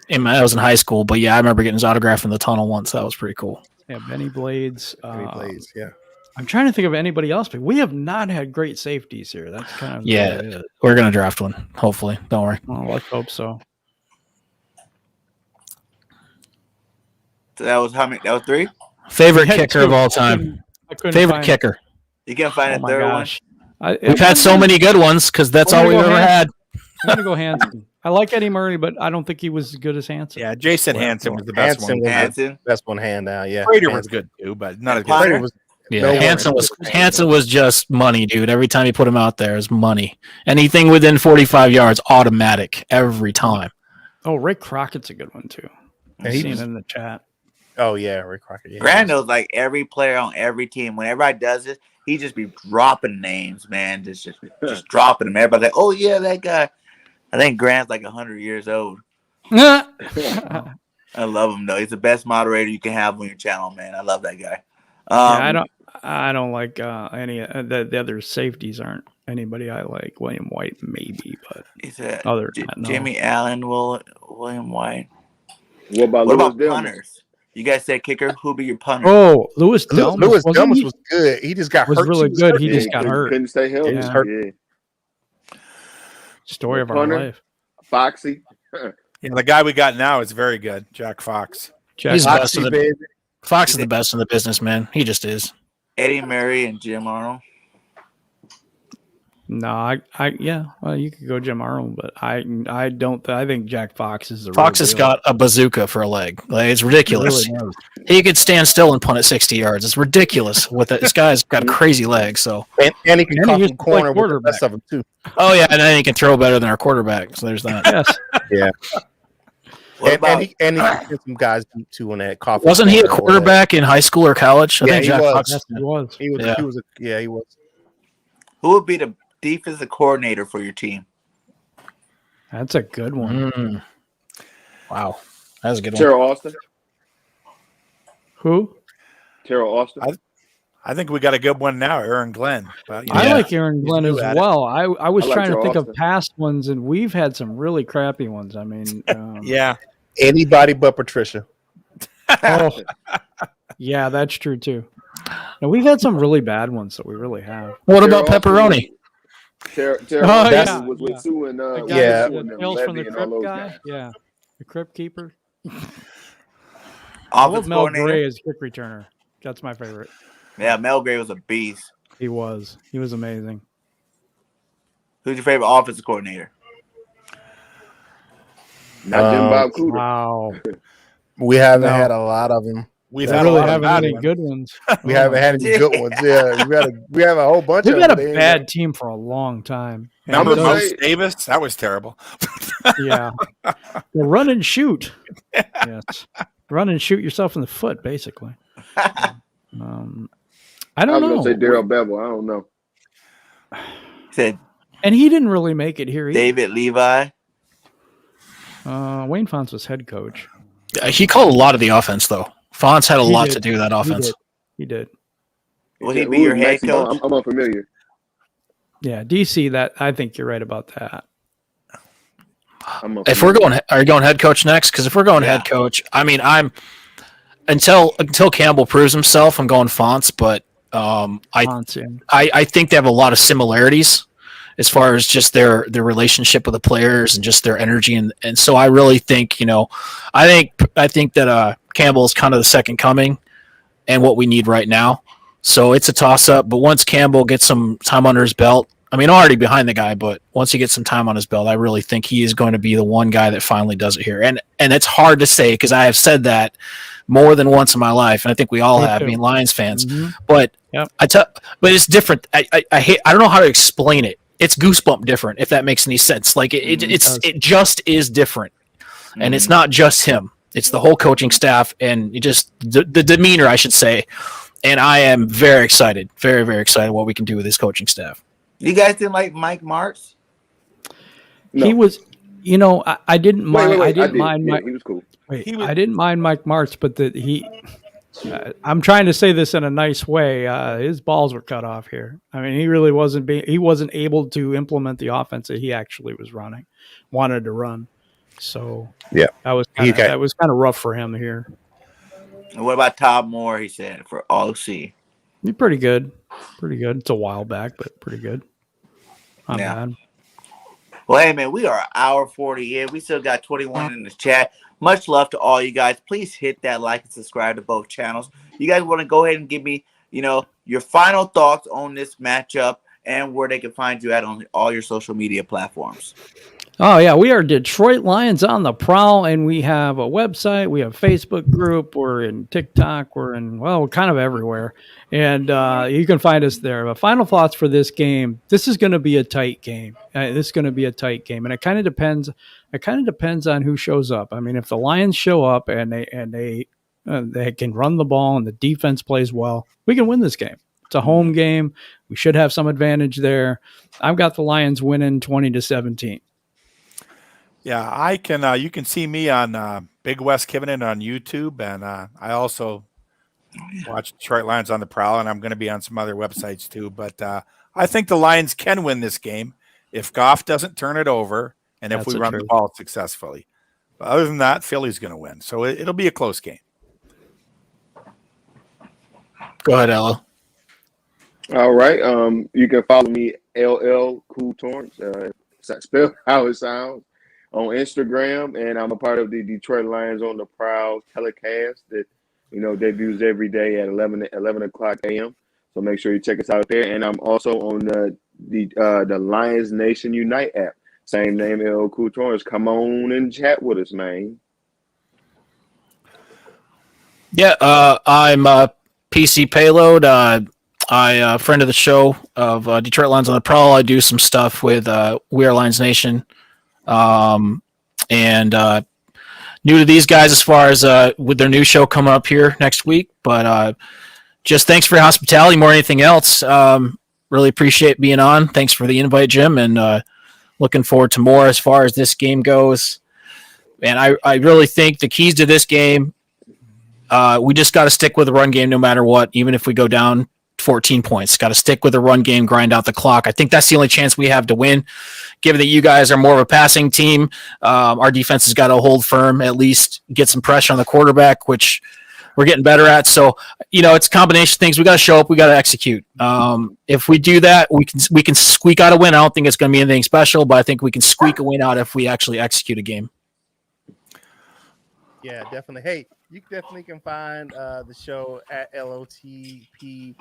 in high school, but yeah, I remember getting his autograph in the tunnel once. That was pretty cool. Yeah, Benny Blades. Benny Blades, yeah. I'm trying to think of anybody else, but we have not had great safeties here. That's kind of Yeah. what it is. We're gonna draft one, hopefully. Don't worry. Well, let's hope so. So that was how many? That was 3. Favorite We had kicker 2. of all time. I couldn't Favorite find- kicker. You can't find Oh a my third gosh. We've had so many good ones because that's We're all gonna we've go ever Hanson. had. I'm gonna go Hanson. I like Eddie Murray, but I don't think he was as good as Hanson. Yeah, Jason Hansen was the best Hansen one. was Hanson. Best one hand down, yeah. Prater was Hansen. good too, but not as good. Potter? Prater was Yeah, No Hansen was just money, dude. Every time you put him out there, it was money. Anything within 45 yards, automatic every time. Oh, Ray Crockett's a good one too. And I've he seen was- it in the chat. Oh yeah, Rick Crockett. Yeah. Grant knows like every player on every team. Whenever I does this, he just be dropping names, man. Just dropping them. Everybody's like, oh yeah, that guy. I think Grant's like 100 years old. I love him though. He's the best moderator you can have on your channel, man. I love that guy. I don't like any the other safeties aren't anybody I like. William White maybe, but He said other than that, no. Jimmy Allen, William White. What about What Louis about Delmas? punters? You guys said kicker. Who be your punter? Oh, Lewis Delmas. Lewis wasn't Delmas he? was good. He just got Was hurt. really too. good. He Yeah, just got couldn't- hurt. Couldn't stay healthy. He was hurt. Yeah. Story of our Punter. life. Foxy. Yeah, the guy we got now is very good, Jack Fox. Jack He's Fox. best in the baby. Fox is the best in the business, man. He just is. Eddie Murray and Jim Arnold. No, yeah. Well, you could go Jim Arnold, but I don't. I think Jack Fox is the Fox real has deal. got a bazooka for a leg. Like, it's He ridiculous. really does. He could stand still and punt at 60 yards. It's ridiculous. With it. This guy's got a crazy leg. So, And he can And he come used from to play corner with the quarterback. rest of them too. oh yeah, and then he can throw better than our quarterback. So there's that. Yes. What And about he can get some guys too on that coffee. Wasn't he a corner or quarterback in high school or college? I Yeah, think he Jack was. Fox. Yes, he was. He was. Yeah. He was. He was. who would be the defensive coordinator for your team? That's a good one. Mm. Wow, that was a good one. Terrell Austin. Who? Terrell Austin. I think we got a good one now, Aaron Glenn. But, I Yeah. like Aaron Glenn new as at it. well. I was I like trying to Joe think of Austin. past ones, and we've had some really crappy ones. I mean, yeah, Anybody but Patricia. oh, yeah, that's true too. And we've had some really bad ones that we really have. What about Terrell Austin pepperoni? Terrell Oh, Austin yeah, was yeah. with Sue and The guy Yeah. with the Tales from the Levy and all Crypt those guy. guys. Yeah, the Crypt Keeper. I Offensive love Mel coordinator. Gray as kick returner. That's my favorite. Yeah, Mel Gray was a beast. He was amazing. Who's your favorite offensive coordinator? Not Jim Bob Cooter. Wow, We haven't No. had a lot of them. we've we had really a lot of haven't bad any ones. good ones. We haven't had any good ones. Yeah, we have a whole bunch We've of had a them. They ain't- bad team for a long time. And Remember I'm gonna Moose say- Davis? That was terrible. Yeah. Well, run and shoot. Yes. Run and shoot yourself in the foot, basically. I I don't was gonna say know. Daryl Bevel. I don't know. Said And he didn't really make it here either. David Levi. Wayne Fonts was head coach. He called a lot of the offense, though. Fonts had a He lot did. to do with that offense. He did. Will he be Who your is head Maxie Bone? coach? I'm unfamiliar. Yeah, DC. That I think you're right about that. I'm If we're going, are you going head coach next? Because if we're going Yeah. head coach, I mean, I'm until Campbell proves himself, I'm going Fonts. But Fonts, yeah. I think they have a lot of similarities as far as just their relationship with the players and just their energy, and so I really think I think that Campbell is kind of the second coming and what we need right now. So it's a toss up, but once Campbell gets some time under his belt, I mean, already behind the guy, but once he gets some time on his belt, I really think he is going to be the one guy that finally does it here. And it's hard to say because I have said that more than once in my life, and I think we all Me have, too. being Lions fans. Mhm. But Yep. but it's different. I hate. I don't know how to explain it. It's goosebump different, if that makes any sense. Like it just is different, and it's not just him. It's the whole coaching staff and the demeanor, I should say. And I am very excited, very, very excited what we can do with this coaching staff. You guys didn't like Mike Martz? No. He was. I didn't mind. Wait. I didn't did. mind. Yeah, he was cool. I didn't mind Mike Martz, but I'm trying to say this in a nice way. His balls were cut off here. I mean, he really wasn't able to implement the offense that he actually wanted to run. So Yeah. that was kind of rough for him here. And what about Todd Moore? He said for OC. He's pretty good. Pretty good. It's a while back, but pretty good. Not bad. Well, hey, man, we are an hour 40 in. We still got 21 in the chat. Much love to all you guys. Please hit that like and subscribe to both channels. You guys want to go ahead and give me, your final thoughts on this matchup and where they can find you at on all your social media platforms. Oh, yeah. We are Detroit Lions on the Prowl, and we have a website. We have a Facebook group. We're in TikTok. We're kind of everywhere. And you can find us there. But final thoughts for this game. This is going to be a tight game. And it kind of depends. It kind of depends on who shows up. I mean, if the Lions show up and they can run the ball and the defense plays well, we can win this game. It's a home game. We should have some advantage there. I've got the Lions winning 20-17. Yeah, I can. You can see me on Big West Kivinen on YouTube, and I also watch Detroit Lions on the Prowl, and I'm going to be on some other websites too. But I think the Lions can win this game if Goff doesn't turn it over and if we run the ball successfully. But other than that, Philly's going to win, so it'll be a close game. Go ahead, Ella. All right. You can follow me, LL Cool Torrance. Spell how it sounds. On Instagram, and I'm a part of the Detroit Lions on the Prowl telecast that debuts every day at 11 o'clock a.m. So make sure you check us out there. And I'm also on the Lions Nation Unite app. Same name, LL Cool Torrance. Come on and chat with us, man. Yeah, I'm PC Payload. I friend of the show of Detroit Lions on the Prowl. I do some stuff with We Are Lions Nation. And new to these guys as far as with their new show coming up here next week. But just thanks for your hospitality more than anything else. Really appreciate being on. Thanks for the invite, Jim, and looking forward to more as far as this game goes. And I really think the keys to this game, we just got to stick with the run game no matter what, even if we go down 14 points. Got to stick with the run game, grind out the clock. I think that's the only chance we have to win. Given that you guys are more of a passing team, our defense has got to hold firm, at least get some pressure on the quarterback, which we're getting better at. So, it's a combination of things. We got to show up. We got to execute. If we do that, we can squeak out a win. I don't think it's going to be anything special, but I think we can squeak a win out if we actually execute a game. Yeah, definitely. Hey, you definitely can find the show at LOTP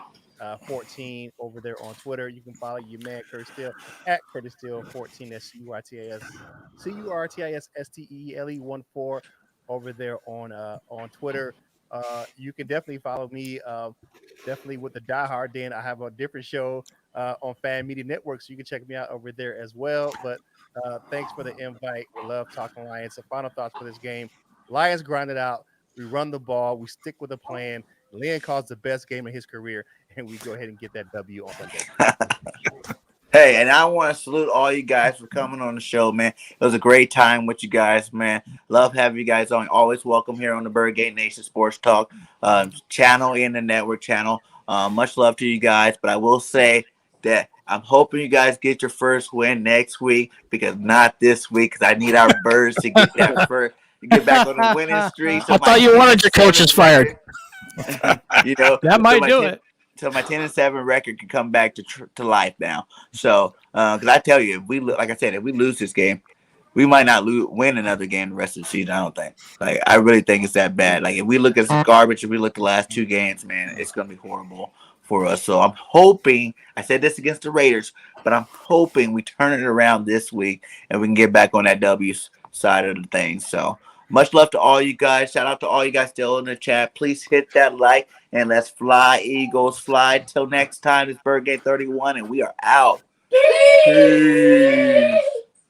14 over there on Twitter. You can follow your man Curtis Steele at Curtis Steele 14. That's CURTISSTELE 14 over there on Twitter. You can definitely follow me definitely with the Die Hard Den. I have a different show on Fan Media Network, so you can check me out over there as well. But thanks for the invite. We love talking Lions. So final thoughts for this game. Lions grind it out. We run the ball. We stick with the plan. Lynn calls the best game of his career. and we go ahead and get that W on Sunday. Hey, and I want to salute all you guys for coming on the show, man. It was a great time with you guys, man. Love having you guys on. Always welcome here on the Birdgang Nation Sports Talk channel and the network channel. Much love to you guys, but I will say that I'm hoping you guys get your first win next week, because not this week, because I need our Birds to get that first, to get back on the winning streak. I thought you wanted your coaches fired. You know, That might do it. So my 10-7 record can come back to life now. So, because I tell you, if we lose this game, we might not win another game the rest of the season. I don't think. Like, I really think it's that bad. Like, if we look at some garbage, if we look at the last 2 games, man, it's gonna be horrible for us. So I'm hoping. I said this against the Raiders, but I'm hoping we turn it around this week and we can get back on that W side of the thing. So. Much love to all you guys. Shout out to all you guys still in the chat. Please hit that like, and let's fly, Eagles, fly. Till next time, it's Birdgang 31, and we are out. Peace.